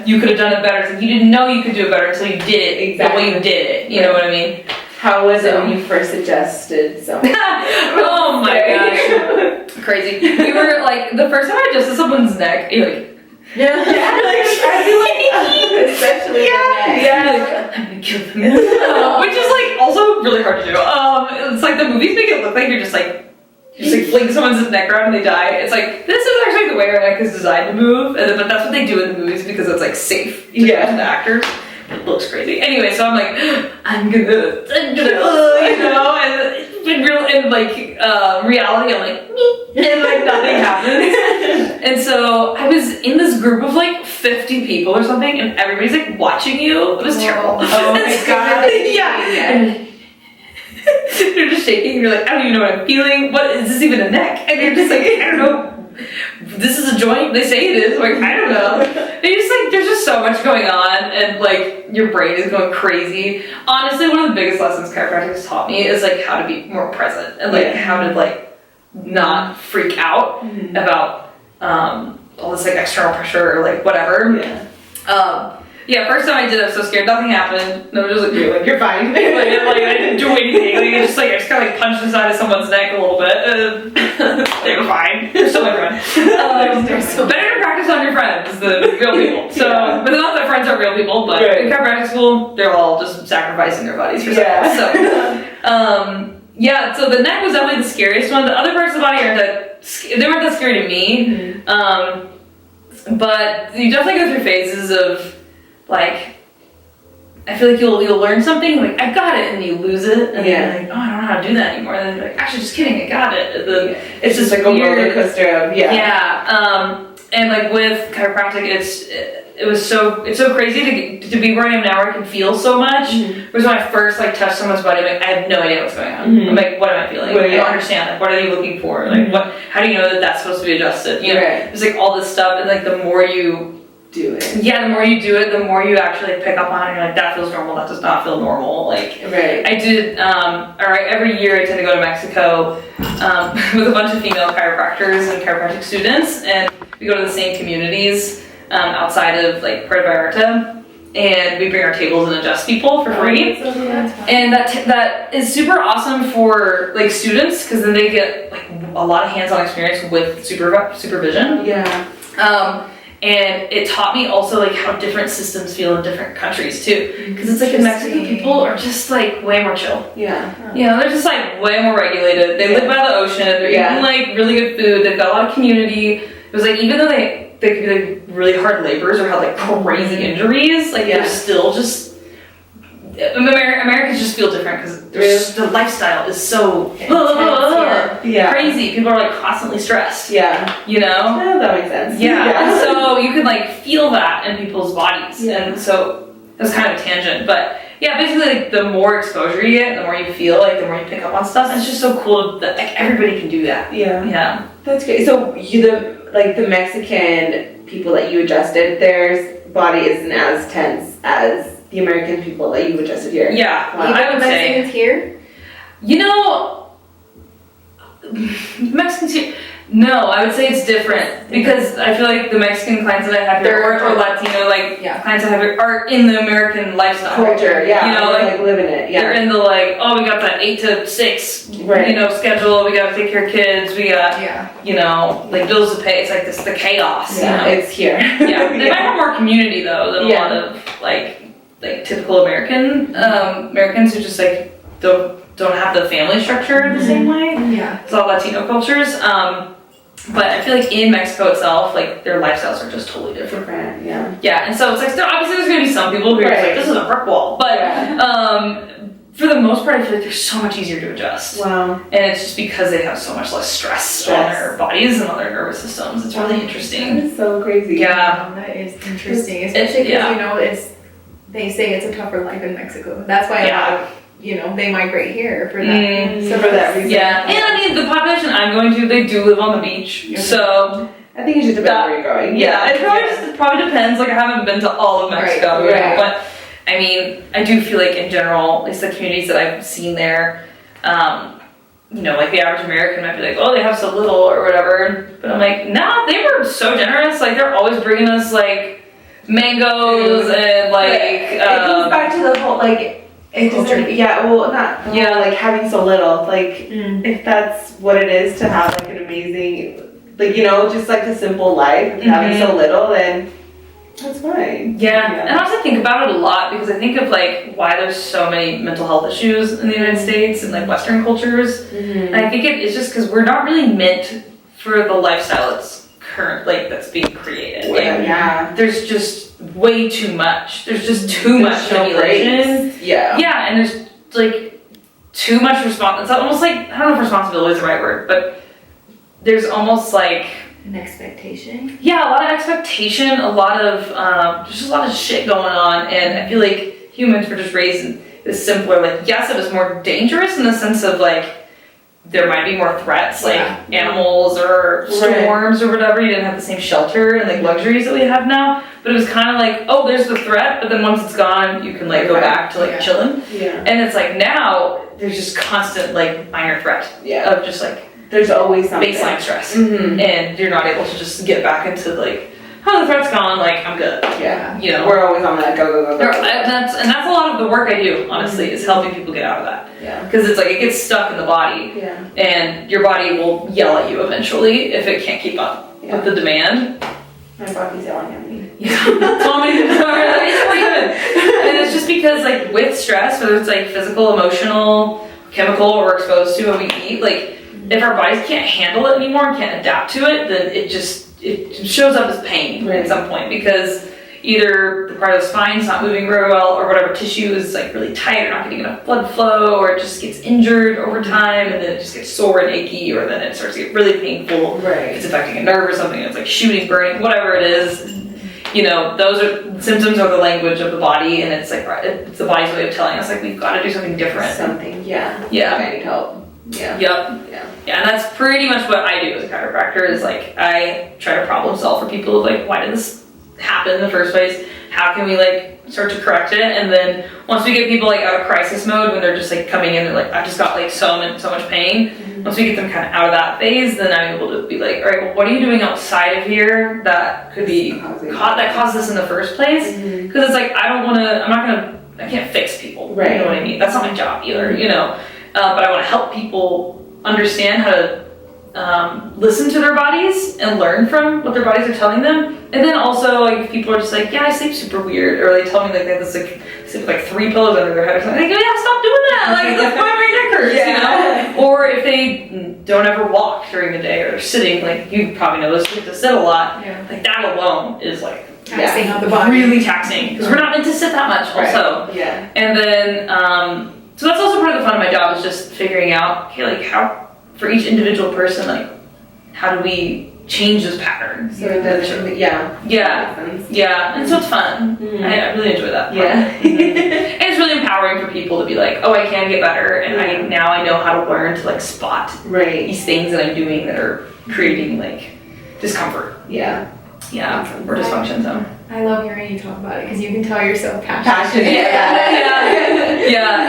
you could have done it better. So you didn't know you could do it better until you did it the way you did it. You know what I mean? How was it when you first adjusted someone? Oh my gosh. Crazy. We were like, the first time I adjusted someone's neck, you're like, I feel like, especially I'm gonna kill them. Which is like also really hard to do. It's like the movies make it look like you're just like fling someone's neck around and they die. It's like, this is actually the way our neck is designed to move, but that's what they do in the movies because it's like safe to the actors. It looks crazy. Anyway, so I'm like, I'm gonna you know, and in reality, I'm like, and like nothing happens. And so I was in this group of like 50 people or something, and everybody's like watching you. It was terrible. Oh my god. And you're just shaking, and you're like, I don't even know what I'm feeling. What is this even a neck? And you're just like, I don't know. This is a joint. They say it is. I'm like, I don't know. And you're just like, there's just so much going on, and like your brain is going crazy. Honestly, one of the biggest lessons chiropractic has taught me is like how to be more present and like how to like not freak out about all this like external pressure or like whatever. Yeah, first time I did it, I was so scared. Nothing happened. No, just like, you're fine. like, I didn't do anything. Like, I just kind of like punched the side of someone's neck a little bit. They were fine. They're still my friends. Better to practice on your friends than real people. So, but not that friends are real people, but in chiropractic school, they're all just sacrificing their bodies for something. So, yeah, so the neck was definitely the scariest one. The other parts of the body they weren't that scary to me. But you definitely go through phases of like, I feel like you'll learn something, like, I got it, and you lose it, and then you're like, oh, I don't know how to do that anymore. And then you're like, actually, just kidding, I got it. And then it's just like a roller coaster of, and like with chiropractic, it's so crazy to be where I am now, where I can feel so much. Whereas when I first like touched someone's body, I'm like, I have no idea what's going on. I'm like, what am I feeling? I don't understand. Like, what are you looking for? Like, how do you know that that's supposed to be adjusted? You know, there's like all this stuff, and like the more you do it, the more you do it, the more you actually like, pick up on it. And you're like, that feels normal. That does not feel normal. Like, I did. Every year I tend to go to Mexico with a bunch of female chiropractors and chiropractic students, and we go to the same communities outside of like Puerto Vallarta, and we bring our tables and adjust people for free. And that is super awesome for like students, because then they get like a lot of hands-on experience with supervision. And it taught me also like how different systems feel in different countries too, because it's like in Mexico, people are just like way more chill. You know, they're just like way more regulated. They live by the ocean. They're eating like really good food. They've got a lot of community. It was like, even though they could be like really hard laborers or have like crazy injuries, like they're still just, Americans just feel different, because the lifestyle is so crazy. People are like constantly stressed. You know? That makes sense. And so you can like feel that in people's bodies. And so that's kind of a tangent, but yeah, basically like the more exposure you get, the more you feel, like the more you pick up on stuff. And it's just so cool that like everybody can do that. That's great. So the Mexican people that you adjusted, their body isn't as tense as the American people that you adjusted here. I would say Mexicans here. You know, Mexicans here. No, I would say it's different, because I feel like the Mexican clients that I have here, or Latino clients I have here, are in the American lifestyle culture. You know, like living it. They're in the like, oh, we got that 8 to 6, you know, schedule. We got to take care of kids. We got, you know, like bills to pay. It's like the chaos. You know? It's here. They might have more community though than a lot of like typical Americans who just like don't have the family structure the same way. It's all Latino cultures. But I feel like in Mexico itself, like their lifestyles are just totally different. And so it's like, obviously there's gonna be some people who are just like, this is a brick wall, but for the most part, I feel like they're so much easier to adjust. And it's just because they have so much less stress on their bodies and on their nervous systems. It's really interesting. That is so crazy. That is interesting, especially because you know they say it's a tougher life in Mexico. That's why you know, they migrate here for that. So for that reason. And I mean, the population I'm going to, they do live on the beach. So I think it should depend where you're going. It probably depends. Like, I haven't been to all of Mexico, but I mean, I do feel like in general, at least the communities that I've seen there, you know, like the average American might be like, oh, they have so little or whatever. But I'm like, nah, they were so generous. Like, they're always bringing us like mangoes and like. It goes back to the whole like. It doesn't, like having so little, like if that's what it is to have like an amazing, like, you know, just like a simple life, having so little, then that's fine. And I also think about it a lot, because I think of like why there's so many mental health issues in the United States and like Western cultures, and I think it's just because we're not really meant for the lifestyle that's being created. There's just way too much. There's just too much stimulation. And there's like too much response. It's almost like, I don't know if responsibility is the right word, but there's almost like an expectation. A lot of expectation, a lot of there's just a lot of shit going on, and I feel like humans were just raised in this simpler, like, yes, it was more dangerous in the sense of like there might be more threats, like animals or storms or whatever. You didn't have the same shelter and like luxuries that we have now, but it was kind of like, oh, there's the threat, but then once it's gone, you can like go back to like chilling. And it's like now there's just constant like minor threat of just like there's always something. Baseline stress. Mm-hmm. And you're not able to just get back into like, oh, the threat's gone, like, I'm good. Yeah. You know? We're always on that go. And that's a lot of the work I do, honestly, is helping people get out of that. Yeah. Because it's like, it gets stuck in the body. Yeah. And your body will yell at you eventually if it can't keep up with the demand. My body's yelling at me. Yeah. Tell me. And it's just because, like, with stress, whether it's like physical, emotional, chemical, or exposed to what we eat, like, if our bodies can't handle it anymore and can't adapt to it, then it shows up as pain at some point, because either the part of the spine's not moving very well, or whatever tissue is like really tight or not getting enough blood flow, or it just gets injured over time, and then it just gets sore and achy, or then it starts to get really painful. Right. It's affecting a nerve or something. It's like shooting, burning, whatever it is. You know, those are symptoms of the language of the body, and it's like it's the body's way of telling us like we've got to do something different. Yeah. I need help. Yeah. Yep. Yeah, and that's pretty much what I do as a chiropractor, is like I try to problem solve for people of like, why did this happen in the first place? How can we like start to correct it? And then once we get people like out of crisis mode, when they're just like coming in, they're like, I've just got like so much pain. Mm-hmm. Once we get them kind of out of that phase, then I'm able to be like, all right, well, what are you doing outside of here that could be that caused this in the first place? Because it's like, I can't fix people. Right. You know what I mean? That's not my job either, you know? But I want to help people understand how to listen to their bodies and learn from what their bodies are telling them. And then also, like, if people are just like, yeah, I sleep super weird, or they tell me like they have this like sleep with like 3 pillows under their head or something, they go, yeah, stop doing that, like that's why my neck hurts, you know? Or if they don't ever walk during the day, or sitting, like you probably know this, we have to sit a lot, like that alone is like taxing on the body. Really taxing, because we're not meant to sit that much also. Right. Yeah. And then so that's also part of the fun of my job, is just figuring out, okay, like how, for each individual person, like how do we change this pattern? So it does, yeah, and so it's fun. Mm-hmm. I really enjoy that part. Yeah. And it's really empowering for people to be like, oh, I can get better, and I know how to learn to like spot these things that I'm doing that are creating like discomfort. Or dysfunction. So I love hearing you talk about it, because you can tell you're so passionate.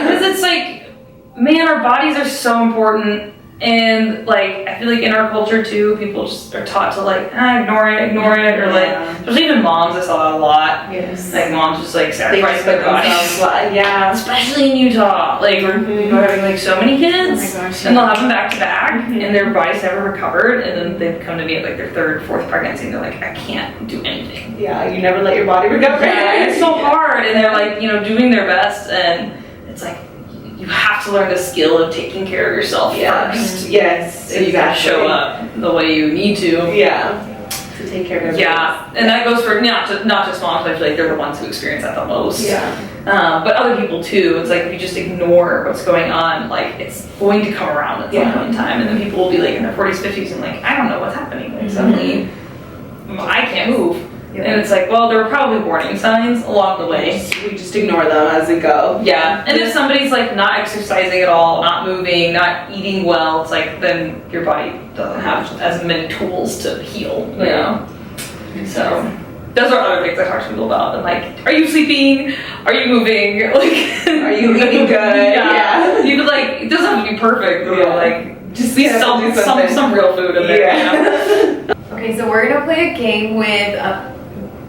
Because it's like, man, our bodies are so important. And like, I feel like in our culture too, people just are taught to like, ignore it, or like, especially even moms, I saw that a lot. Yes. Like moms just like sacrifice their bodies. Yeah. Especially in Utah, like people are having like so many kids, and they'll have them back to back, and their bodies never recovered, and then they've come to me at like their 3rd, 4th pregnancy, and they're like, I can't do anything. Yeah, you never let your body recover. Yeah, it's so hard, and they're like, you know, doing their best, and it's like, you have to learn the skill of taking care of yourself first. Yes, so you can show up the way you need to. Yeah. To take care of everything. Yeah, and that goes for not just moms, but I feel like they're the ones who experience that the most. Yeah. But other people too. It's like, if you just ignore what's going on, like it's going to come around at some point in time, and then people will be like in their 40s, 50s, and like, I don't know what's happening. Like suddenly, I can't move. And it's like, well, there were probably warning signs along the way. We just ignore them as we go. Yeah, and if somebody's like not exercising at all, not moving, not eating well, it's like, then your body doesn't have as many tools to heal, you know? So, those are other things I talk to people about. I'm like, are you sleeping? Are you moving? Like, are you eating good? Yeah. You could like, it doesn't have to be perfect, but like, just be some real food in there. You know? Okay, so we're gonna play a game with,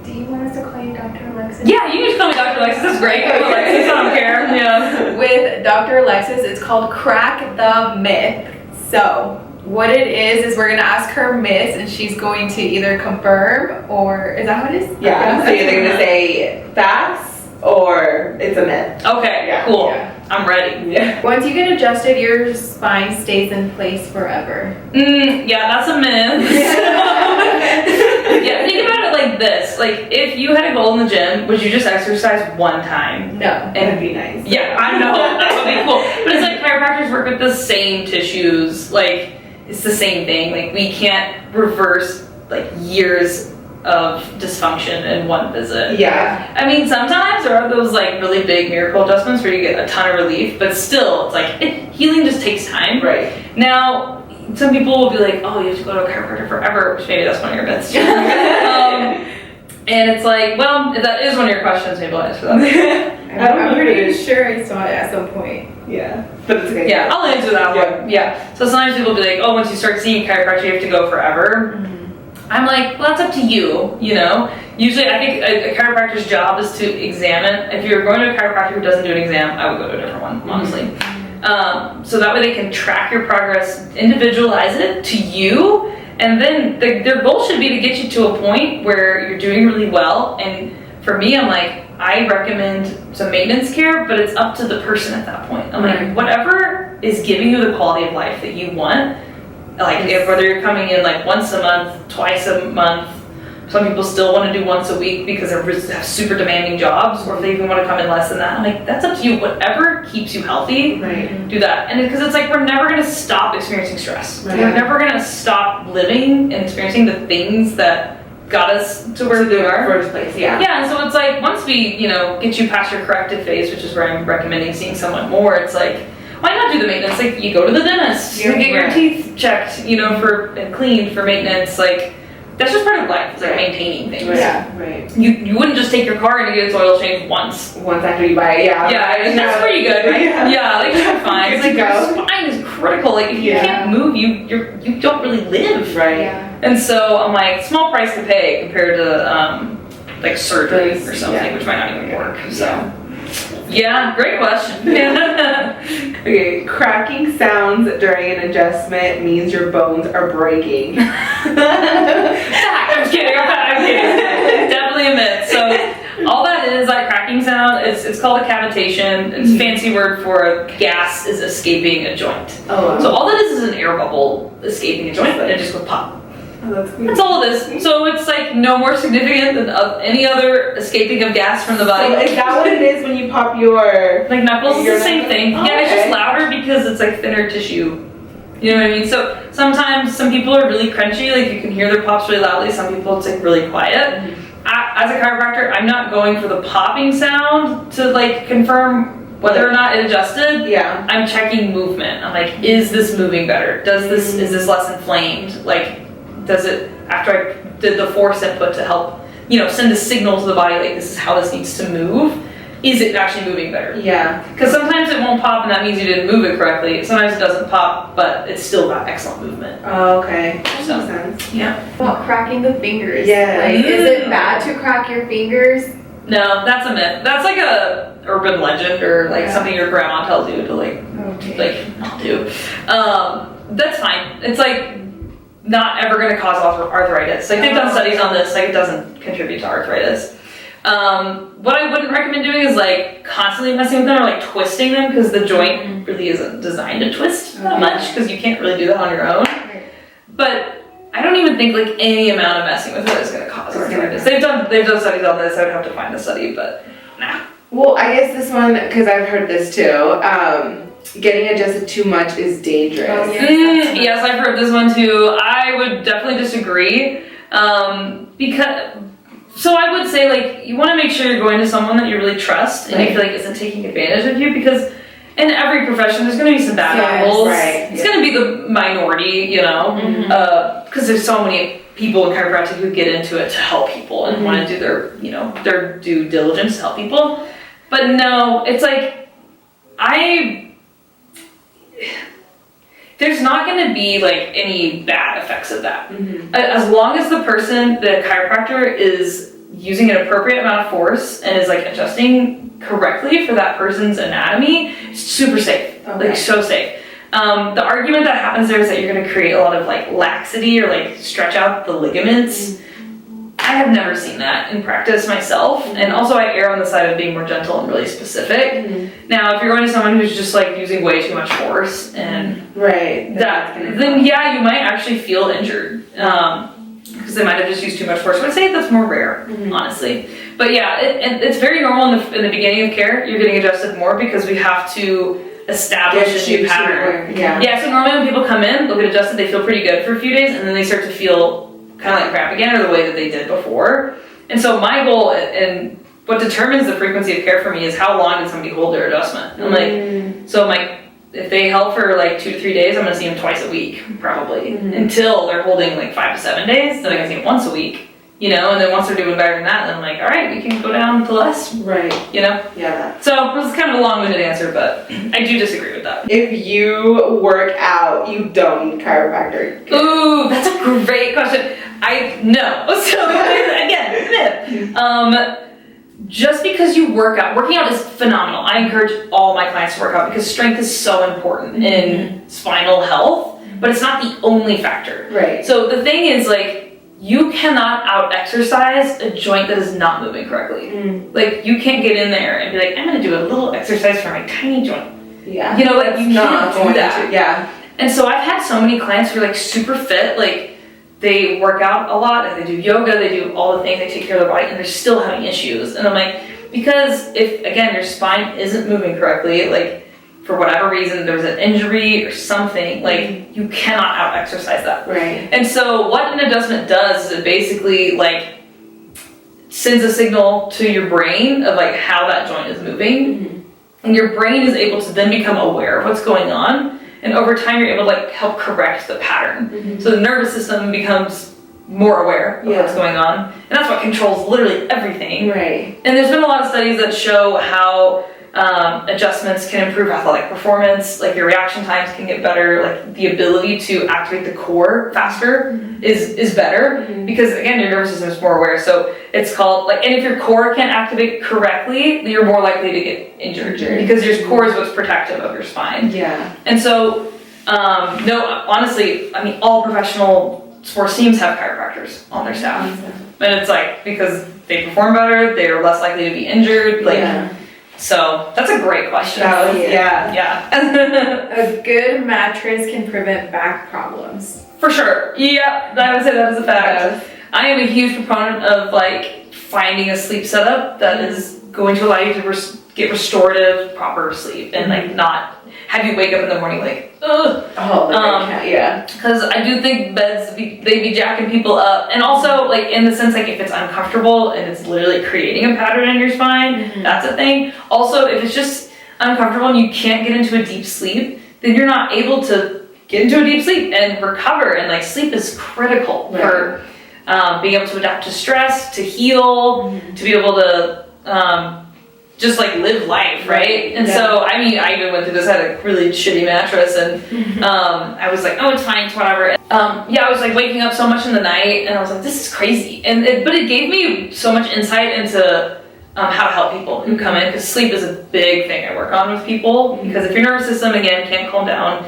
do you want us to call you Dr. Alexis? Yeah, you can just call me Dr. Alexis, that's great. Alexis, I don't care. Yeah. With Dr. Alexis, it's called Crack the Myth. So, what it is we're gonna ask her myths, and she's going to either confirm, or, is that how it is? Yeah, so you're either gonna say facts, or it's a myth. Okay, cool. Yeah. I'm ready. Yeah. Once you get adjusted, your spine stays in place forever. Yeah, that's a myth. Yeah, think about it like this. Like, if you had a goal in the gym, would you just exercise one time? No. And that'd be nice. Yeah, I know. That would be cool. But it's like, chiropractors work with the same tissues. Like, it's the same thing. Like, we can't reverse, like, years of dysfunction in one visit. Yeah. I mean, sometimes there are those like really big miracle adjustments where you get a ton of relief, but still, it's like, healing just takes time. Right. Now, some people will be like, oh, you have to go to a chiropractor forever, which maybe that's one of your myths. And it's like, well, if that is one of your questions, maybe I'll answer that. I'm pretty sure I saw it at some point. Yeah. But it's okay. Yeah, I'll answer that one. Yeah. So sometimes people be like, oh, once you start seeing a chiropractor, you have to go forever. I'm like, well, that's up to you, you know? Usually, I think a chiropractor's job is to examine. If you're going to a chiropractor who doesn't do an exam, I would go to a different one, honestly. So that way they can track your progress, individualize it to you, and then their goal should be to get you to a point where you're doing really well. And for me, I'm like, I recommend some maintenance care, but it's up to the person at that point. I'm like, whatever is giving you the quality of life that you want, like whether you're coming in like once a month, twice a month, some people still want to do once a week because they have super demanding jobs, or if they even want to come in less than that. I'm like, that's up to you. Whatever keeps you healthy, do that. And because it's like, we're never going to stop experiencing stress. We're never going to stop living and experiencing the things that got us to where we are. First place, yeah. Yeah, and so it's like, once we, get you past your corrective phase, which is where I'm recommending seeing someone more, it's like, why not do the maintenance? Like, you go to the dentist, you get your teeth checked, and cleaned for maintenance. Like, that's just part of life. It's like maintaining things. Yeah, right. You wouldn't just take your car and get its oil changed once. Once after you buy it, yeah. Yeah, that's pretty good, right? Yeah, like, you're fine. It's like, your spine is critical. Like, if you can't move, you don't really live. Right. Yeah. And so I'm like, small price to pay compared to like surgery or something, which might not even work. So yeah, great question. Okay, cracking sounds during an adjustment means your bones are breaking. I'm kidding. Definitely a myth. So all that is, that cracking sound, it's called a cavitation. It's a fancy word for gas is escaping a joint. Oh, wow. So all that is an air bubble escaping a joint, but it just goes pop. Oh, that's cool. That's all it is. So it's like no more significant than any other escaping of gas from the body. So is that what it is when you pop your... Like knuckles is the same thing. Oh, yeah, it's just louder because it's like thinner tissue. You know what I mean? So sometimes some people are really crunchy, like you can hear their pops really loudly. Some people it's like really quiet. As a chiropractor, I'm not going for the popping sound to like confirm whether or not it adjusted. Yeah. I'm checking movement. I'm like, is this moving better? Is this less inflamed? Like, does it, after I did the force input to help, send a signal to the body, like this is how this needs to move, is it actually moving better? Yeah. Because sometimes it won't pop and that means you didn't move it correctly. Sometimes it doesn't pop, but it's still got excellent movement. Oh, okay. That So, makes sense. Yeah. About cracking the fingers. Yeah. Like, is it bad to crack your fingers? No, that's a myth. That's like a urban legend or like something your grandma tells you to like not do. That's fine. It's like not ever going to cause arthritis. Like they've done studies on this, like it doesn't contribute to arthritis. What I wouldn't recommend doing is like constantly messing with them or like twisting them, because the joint really isn't designed to twist that much, because you can't really do that on your own. But I don't even think like any amount of messing with it is going to cause arthritis. They've done studies on this. I would have to find the study, but nah. Well, I guess this one, because I've heard this too, getting adjusted too much is dangerous. Oh, Yes, I've heard this one too. I would definitely disagree, so I would say like you want to make sure you're going to someone that you really trust and you feel like isn't taking advantage of you, because in every profession there's going to be some bad apples. It's going to be the minority, because there's so many people in chiropractic who get into it to help people and want to do their due diligence to help people. But no, it's like there's not going to be like any bad effects of that. As long as the chiropractor is using an appropriate amount of force and is like adjusting correctly for that person's anatomy, it's super safe. Like so safe. The argument that happens there is that you're going to create a lot of like laxity or like stretch out the ligaments. I have never seen that in practice myself, and also I err on the side of being more gentle and really specific. Now, if you're going to someone who's just like using way too much force and then yeah, you might actually feel injured because they might have just used too much force. But I'd say that's more rare, honestly. But yeah, it's very normal in the beginning of care. You're getting adjusted more because we have to establish a new pattern. Yeah. So normally when people come in, they'll get adjusted. They feel pretty good for a few days, and then they start to feel kind of like crap again, or the way that they did before. And so my goal and what determines the frequency of care for me is how long did somebody hold their adjustment. I'm like, so I'm like, if they held for like 2 to 3 days, I'm gonna see them twice a week, probably, until they're holding like 5 to 7 days. Then I can see them once a week, you know, and then once they're doing better than that, then I'm like, all right, we can go down to less, Right. you know? Yeah. So it was kind of a long-winded answer, but I do disagree with that. If you work out, you don't need chiropractor. Ooh, that's a great question. No. So again, just because you working out is phenomenal. I encourage all my clients to work out because strength is so important in spinal health, but it's not the only factor. Right. So the thing is, like, you cannot out-exercise a joint that is not moving correctly. Like, you can't get in there and be like, I'm gonna do a little exercise for my tiny joint. Yeah. You know, like, you can't do that. Yeah. And so I've had so many clients who are like super fit, like they work out a lot, and they do yoga, they do all the things, they take care of their body, and they're still having issues. And I'm like, because if, again, your spine isn't moving correctly, like for whatever reason, there's an injury or something, like you cannot out-exercise that. Right. And so what an adjustment does is it basically like sends a signal to your brain of like how that joint is moving. And your brain is able to then become aware of what's going on. And over time, you're able to like help correct the pattern. So the nervous system becomes more aware of what's going on. And that's what controls literally everything. Right. And there's been a lot of studies that show how adjustments can improve athletic performance, like your reaction times can get better, like the ability to activate the core faster is better because again your nervous system is more aware. So it's called like, and if your core can't activate correctly, you're more likely to get injured because your core is what's protective of your spine. Yeah. And so no, honestly, I mean all professional sports teams have chiropractors on their staff. And it's like because they perform better, they're less likely to be injured, like so that's a great question. Yeah. A good mattress can prevent back problems. For sure. Yeah, I would say that is a fact. I am a huge proponent of like finding a sleep setup that is going to allow you to get restorative, proper sleep and like not have you wake up in the morning like, ugh. Because I do think beds, they be jacking people up. And also, like, in the sense, like, if it's uncomfortable and it's literally creating a pattern in your spine, that's a thing. Also, if it's just uncomfortable and you can't get into a deep sleep, then you're not able to get into a deep sleep and recover. And, like, sleep is critical for being able to adapt to stress, to heal, to be able to just like live life, right? And so, I mean, I even went through this, I had a really shitty mattress and I was like, oh, it's fine, it's whatever. I was like waking up so much in the night and I was like, this is crazy. But it gave me so much insight into how to help people who come in, because sleep is a big thing I work on with people, because if your nervous system, again, can't calm down,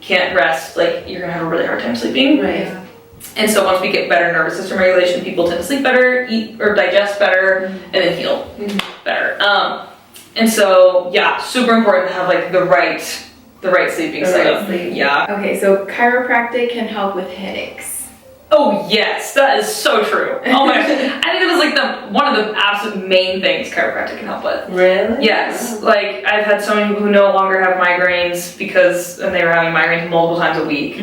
can't rest, like you're gonna have a really hard time sleeping. Right. And so once we get better nervous system regulation, people tend to sleep better, eat or digest better, and then heal better. And so, yeah, super important to have like the right sleeping setup. Yeah. Okay, so chiropractic can help with headaches. Oh yes, that is so true. Oh my gosh, I think it was like one of the absolute main things chiropractic can help with. Really? Yes, like I've had so many people who no longer have migraines and they were having migraines multiple times a week,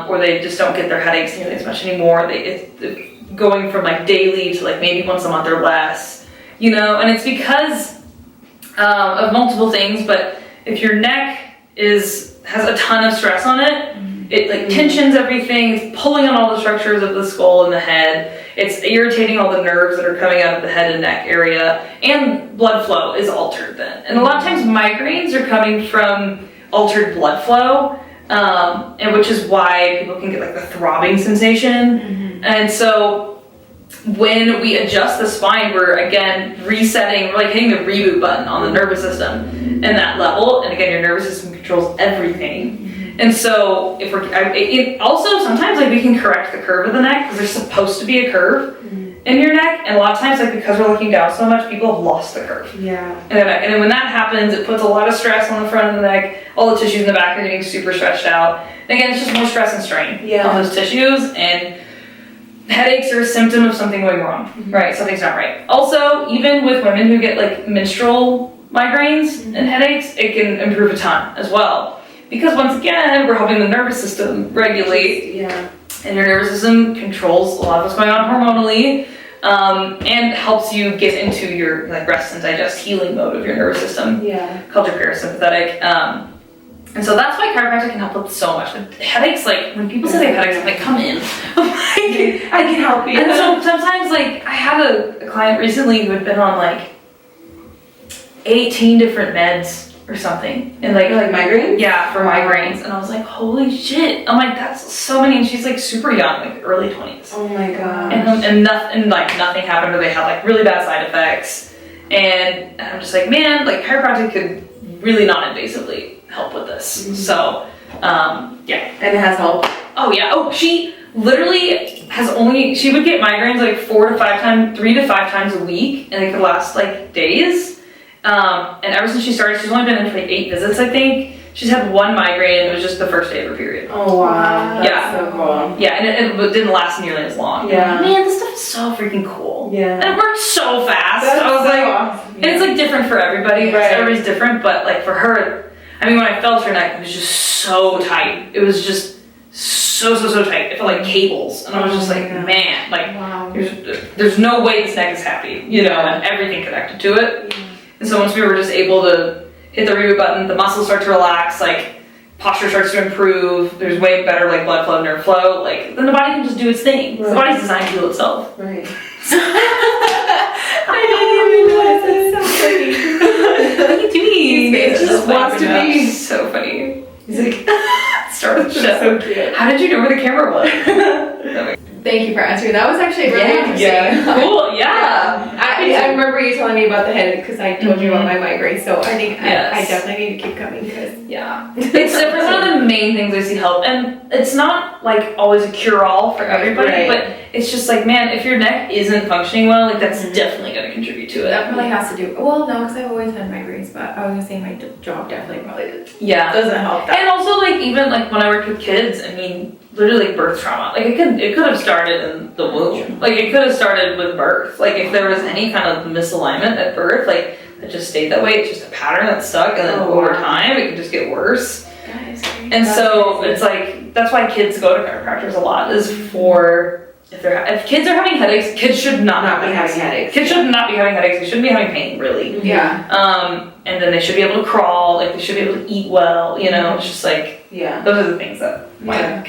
or they just don't get their headaches nearly as much anymore. It's going from like daily to like maybe once a month or less, you know. And it's because of multiple things. But if your neck has a ton of stress on it. It like tensions everything, it's pulling on all the structures of the skull and the head, it's irritating all the nerves that are coming out of the head and neck area, and blood flow is altered then. And a lot of times migraines are coming from altered blood flow, and which is why people can get like the throbbing sensation. And so when we adjust the spine, we're again resetting, we're like hitting the reboot button on the nervous system and that level, and again your nervous system controls everything. And so if also sometimes like we can correct the curve of the neck, because there's supposed to be a curve in your neck, and a lot of times like because we're looking down so much, people have lost the curve. Yeah. And then when that happens, it puts a lot of stress on the front of the neck. All the tissues in the back are getting super stretched out. And again, it's just more stress and strain on those tissues, and headaches are a symptom of something going wrong, right? Something's not right. Also, even with women who get like menstrual migraines and headaches, it can improve a ton as well. Because once again, we're helping the nervous system regulate, and your nervous system controls a lot of what's going on hormonally, and helps you get into your like rest and digest healing mode of your nervous system, called your parasympathetic. And so that's why chiropractic can help with so much. With headaches, like when people say they have headaches, I'm like, come in. I'm like, I can help you. And so sometimes, like, I had a client recently who had been on like 18 different meds or something, and like migraines. Yeah, for migraines, and I was like, holy shit! I'm like, that's so many, and she's like super young, like early 20s. Oh my god. And nothing happened, or they had like really bad side effects, and I'm just like, man, like chiropractic could really non-invasively help with this. Mm-hmm. So, yeah. And it has helped. Oh yeah. Oh, she literally she would get migraines like 3 to 5 times a week, and it could last like days. And ever since she started, she's only been in for like 8 visits, I think. She's had 1 migraine, and it was just the first day of her period. Oh wow. That's so cool. Yeah, and it didn't last nearly as long. Yeah. Man, this stuff is so freaking cool. Yeah. And it worked so fast. That's I was so like, awesome. and it's like different for everybody. Right. Everybody's different, but like for her, I mean, when I felt her neck, it was just so tight. It was just so tight. It felt like cables, and I was just like, man, like, wow. there's no way this neck is happy, you know, and everything connected to it. Yeah. And so once we were just able to hit the reboot button, the muscles start to relax, like posture starts to improve. There's way better like blood flow, nerve flow. Like then the body can just do its thing. Right. The body's designed to heal itself. Right. I didn't even notice. It's so funny. What are you doing? It just wants to be. So funny. He's like, start the show. So cute. How did you know where the camera was? Thank you for answering. That was actually really interesting. Yeah. Cool. Yeah. I remember you telling me about the headache because I told you about my migraine, so I think Yes. I definitely need to keep coming because Yeah. It's definitely one of the main things I see help, and it's not like always a cure-all for everybody, Right. but it's just like, man, if your neck isn't functioning well, like that's definitely going to contribute to it. that really has to do. Well, no, because I've always had migraines, but I was gonna say my job definitely probably Yeah. doesn't help that. And also, like, even like when I worked with kids, I mean, literally like birth trauma. Like it could have started in the womb. Like it could have started with birth. Like if there was any kind of misalignment at birth, like it just stayed that way. It's just a pattern that stuck, and then over time it could just get worse. That is crazy. And so it's like that's why kids go to chiropractors a lot. Is for if kids are having headaches, kids should not be having headaches. Kids should not be having headaches. They shouldn't be having pain, really. Yeah. And then they should be able to crawl. Like they should be able to eat well. You know, it's just like those are the things that why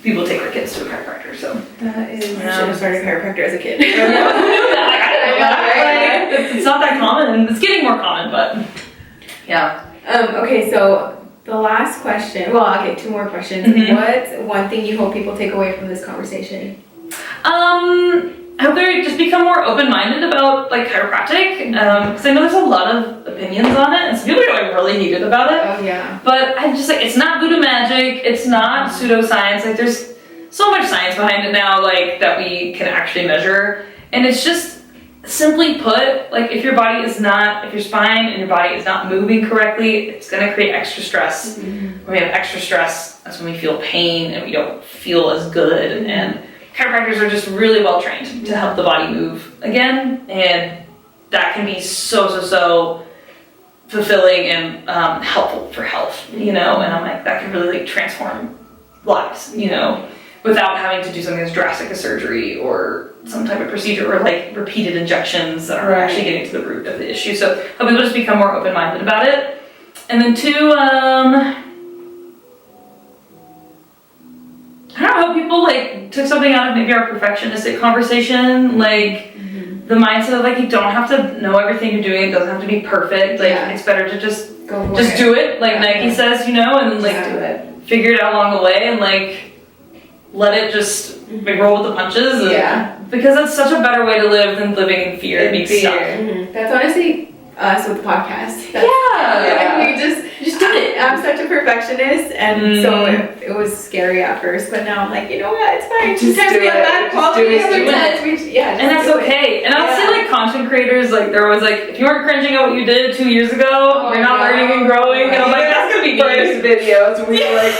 people take their kids to a chiropractor. So That is. I should have started chiropractor as a kid. Who knew that? Like, I didn't know that. Like, it's not that common, and it's getting more common, but yeah. Okay, so the last question. Well, okay, 2 more questions. Mhm. What's one thing you hope people take away from this conversation? I hope they just become more open-minded about like chiropractic, because I know there's a lot of opinions on it, and some people are like really heated about it. Oh yeah. But I'm just like, it's not voodoo magic, it's not pseudoscience. Like there's so much science behind it now, like that we can actually measure, and it's just simply put, like if your spine and your body is not moving correctly, it's gonna create extra stress. When we have extra stress, that's when we feel pain and we don't feel as good. And chiropractors are just really well trained to help the body move again, and that can be so fulfilling and helpful for health, you know. And I'm like, that can really like transform lives, you know, without having to do something as drastic as surgery or some type of procedure or like repeated injections that aren't actually getting to the root of the issue. So help people just become more open-minded about it. And then 2, I don't know how people like took something out of maybe our perfectionistic conversation, like the mindset of like you don't have to know everything you're doing, it doesn't have to be perfect, like it's better to just do it, like Nike says, you know, and like do it. Figure it out along the way and like let it just like, roll with the punches, and, because that's such a better way to live than living in fear and being stuck. That's honestly us with the podcast. Like, we just did it. I'm such a perfectionist, and so it was scary at first, but now I'm like, you know what, it's fine. Sometimes we have bad quality, and that's okay. And I'll see like content creators, like they're always like, if you weren't cringing at what you did 2 years ago, you're not learning and growing. And I'm like, that's gonna be first videos. We were like,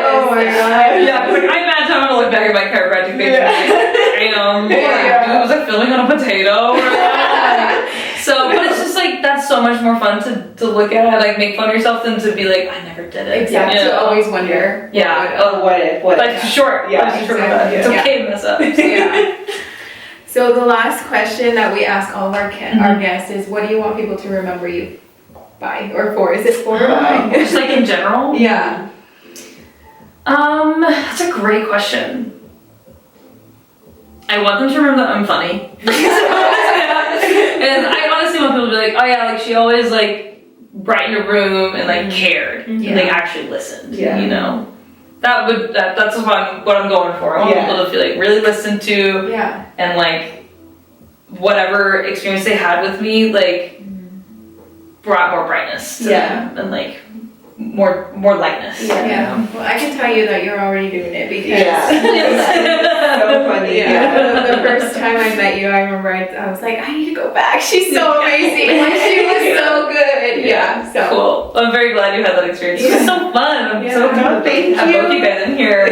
oh my god. Yeah, like I imagine I'm gonna look back at my chiropractic page and be like, damn, it was like filming on a potato. So, but it's just like, that's so much more fun to look at, like make fun of yourself than to be like, I never did it. Exactly. To always wonder. What if? Life's short. Yeah, It's okay to mess up. So the last question that we ask all of our guests is, what do you want people to remember you by or for? Is it for or by? Just like in general? Yeah. That's a great question. I want them to remember that I'm funny. And I honestly want people to be like, oh yeah, like she always like brightened a room and like cared. And like actually listened. Yeah. You know? That's what I'm going for. I want people to feel like really listened to. Yeah. And like whatever experience they had with me, like brought more brightness to them and like more lightness. Yeah. Well, I can tell you that you're already doing it because so funny. Yeah. The first time I met you, I remember I was like, I need to go back. She's so amazing. Like she was so good. Yeah. So cool. I'm very glad you had that experience. It was so fun. I'm so glad thank to have both you guys in here.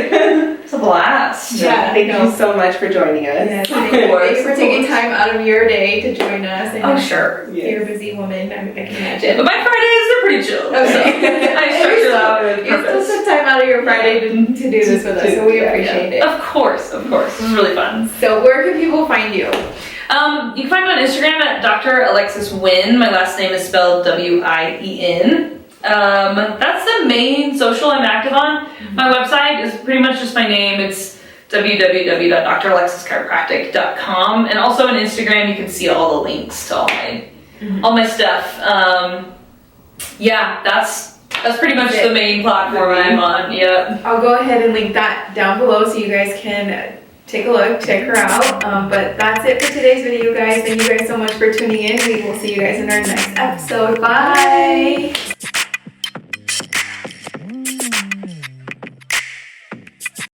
It's a blast. Yeah. Thank you so much for joining us. Yes, thank you for taking time out of your day to join us. Oh sure. You're a busy woman. I can imagine. But my Fridays are pretty chill. Okay. I structure that with You still purpose. took time out of your Friday to do this with us, so we appreciate it. Of course. This is really fun. So where can people find you? You can find me on Instagram at Dr. Alexis Wien. My last name is spelled W-I-E-N. That's the main social I'm active on. My website is pretty much just my name. It's www.dralexischiropractic.com. And also on Instagram, you can see all the links to all my stuff. That's pretty much the main platform I'm on. Yep. I'll go ahead and link that down below so you guys can take a look, check her out. But that's it for today's video, guys. Thank you guys so much for tuning in. We will see you guys in our next episode. Bye.